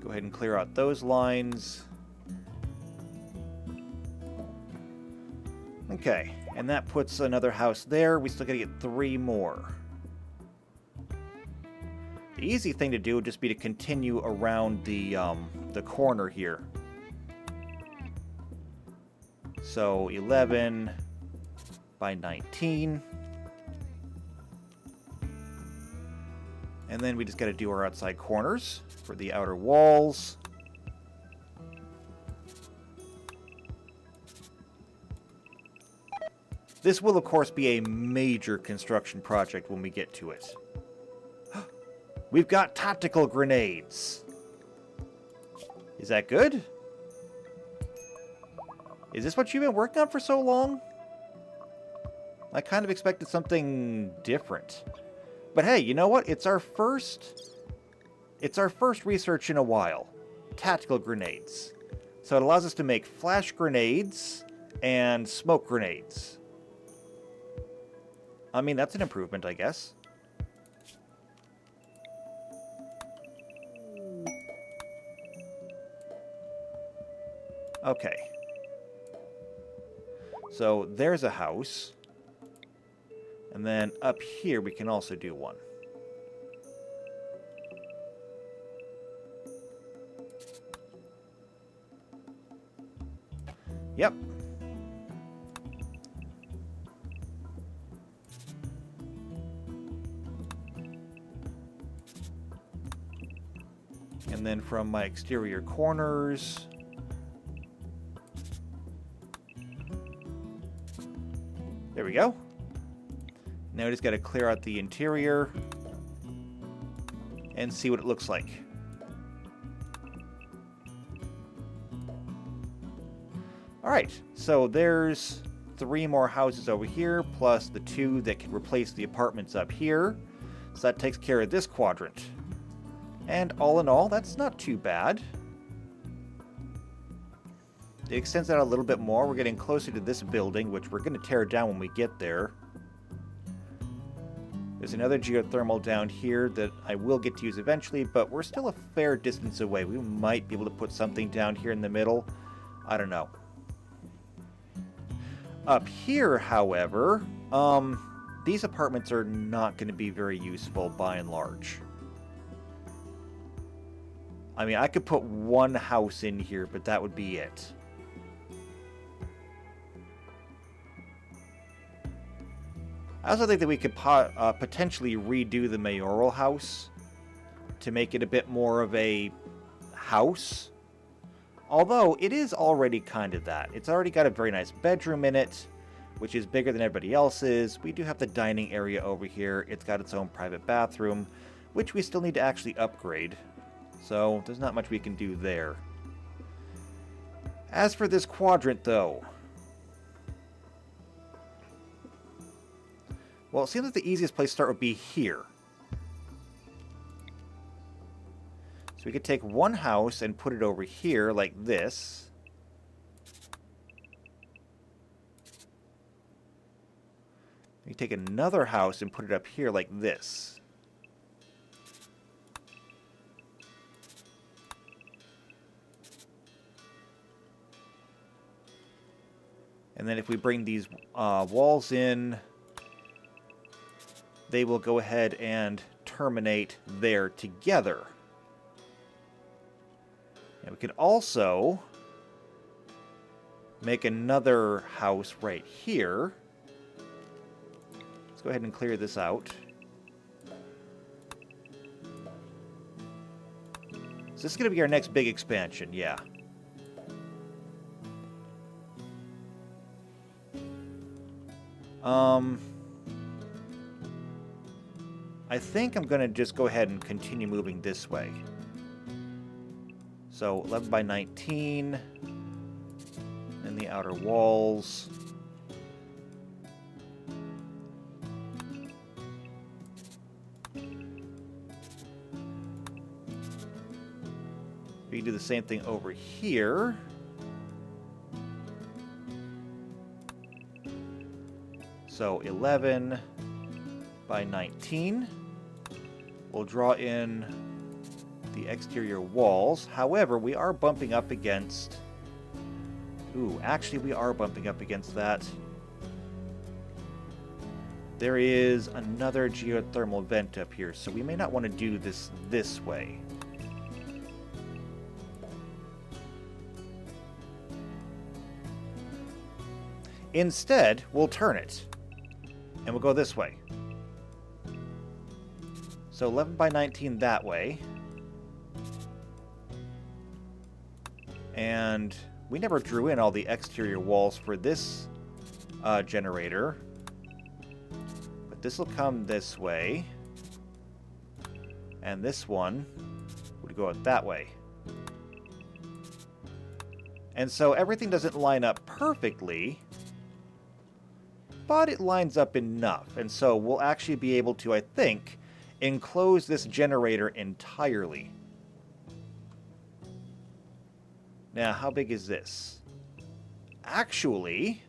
Go ahead and clear out those lines. Okay, and that puts another house there. We still gotta get 3 more. The easy thing to do would just be to continue around the corner here. So 11 by 19. And then we just got to do our outside corners for the outer walls. This will, of course, be a major construction project when we get to it. We've got tactical grenades. Is that good? Is this what you've been working on for so long? I kind of expected something different. But hey, you know what? It's our first research in a while. Tactical grenades. So it allows us to make flash grenades and smoke grenades. I mean, that's an improvement, I guess. Okay. So there's a house. And then up here we can also do one. Yep. And then from my exterior corners, there we go. Now we just got to clear out the interior and see what it looks like. Alright, so there's 3 more houses over here, plus the 2 that can replace the apartments up here. So that takes care of this quadrant. And all in all, that's not too bad. It extends out a little bit more. We're getting closer to this building, which we're going to tear down when we get there. There's another geothermal down here that I will get to use eventually, but we're still a fair distance away. We might be able to put something down here in the middle. I don't know. Up here, however, these apartments are not going to be very useful by and large. I mean, I could put one house in here, but that would be it. I also think that we could potentially redo the mayoral house to make it a bit more of a house. Although, it is already kind of that. It's already got a very nice bedroom in it, which is bigger than everybody else's. We do have the dining area over here. It's got its own private bathroom, which we still need to actually upgrade. So, there's not much we can do there. As for this quadrant, though, well, it seems like the easiest place to start would be here. So we could take one house and put it over here like this. We take another house and put it up here like this. And then if we bring these walls in, they will go ahead and terminate there together. And we can also make another house right here. Let's go ahead and clear this out. So this is going to be our next big expansion, yeah. I think I'm going to just go ahead and continue moving this way. So 11 by 19, and the outer walls. We can do the same thing over here. So 11 by 19. We'll draw in the exterior walls. However, we are bumping up against... Ooh, actually we are bumping up against that. There is another geothermal vent up here, so we may not want to do this way. Instead, we'll turn it, and we'll go this way. So 11 by 19 that way. And we never drew in all the exterior walls for this generator. But this will come this way. And this one would go out that way. And so everything doesn't line up perfectly, but it lines up enough. And so we'll actually be able to, I think, enclose this generator entirely. Now, how big is this? Actually,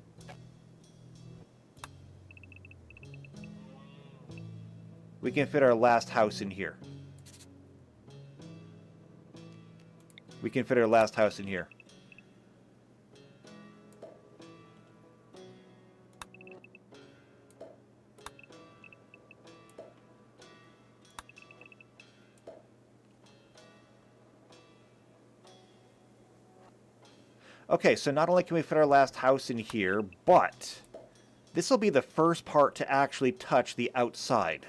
we can fit our last house in here. We can fit our last house in here. Okay, so not only can we fit our last house in here, but this will be the first part to actually touch the outside.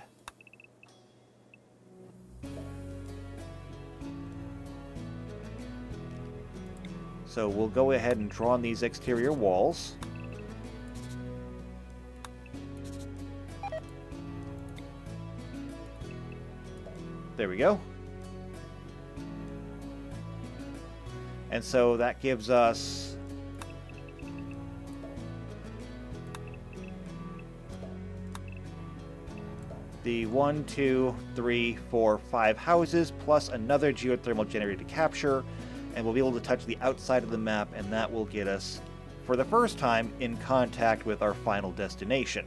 So we'll go ahead and draw on these exterior walls. There we go. And so that gives us the 1, 2, 3, 4, 5 houses plus another geothermal generator to capture, and we'll be able to touch the outside of the map, and that will get us, for the first time, in contact with our final destination.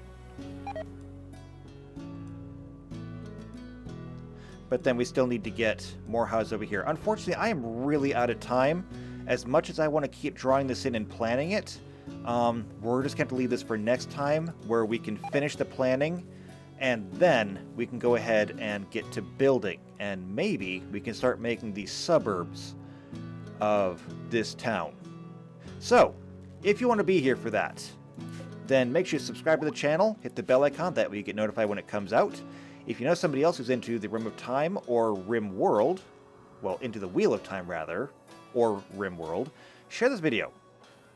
But then we still need to get more houses over here. Unfortunately, I am really out of time. As much as I want to keep drawing this in and planning it, we're just going to leave this for next time, where we can finish the planning, and then we can go ahead and get to building. And maybe we can start making the suburbs of this town. So, if you want to be here for that, then make sure you subscribe to the channel, hit the bell icon, that way you get notified when it comes out. If you know somebody else who's into the Rim of Time or Rim World, well, into the Wheel of Time rather, or Rim World, share this video.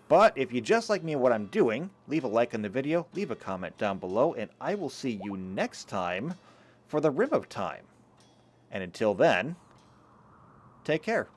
But if you just like me and what I'm doing, leave a like on the video, leave a comment down below, and I will see you next time for the Rim of Time. And until then, take care.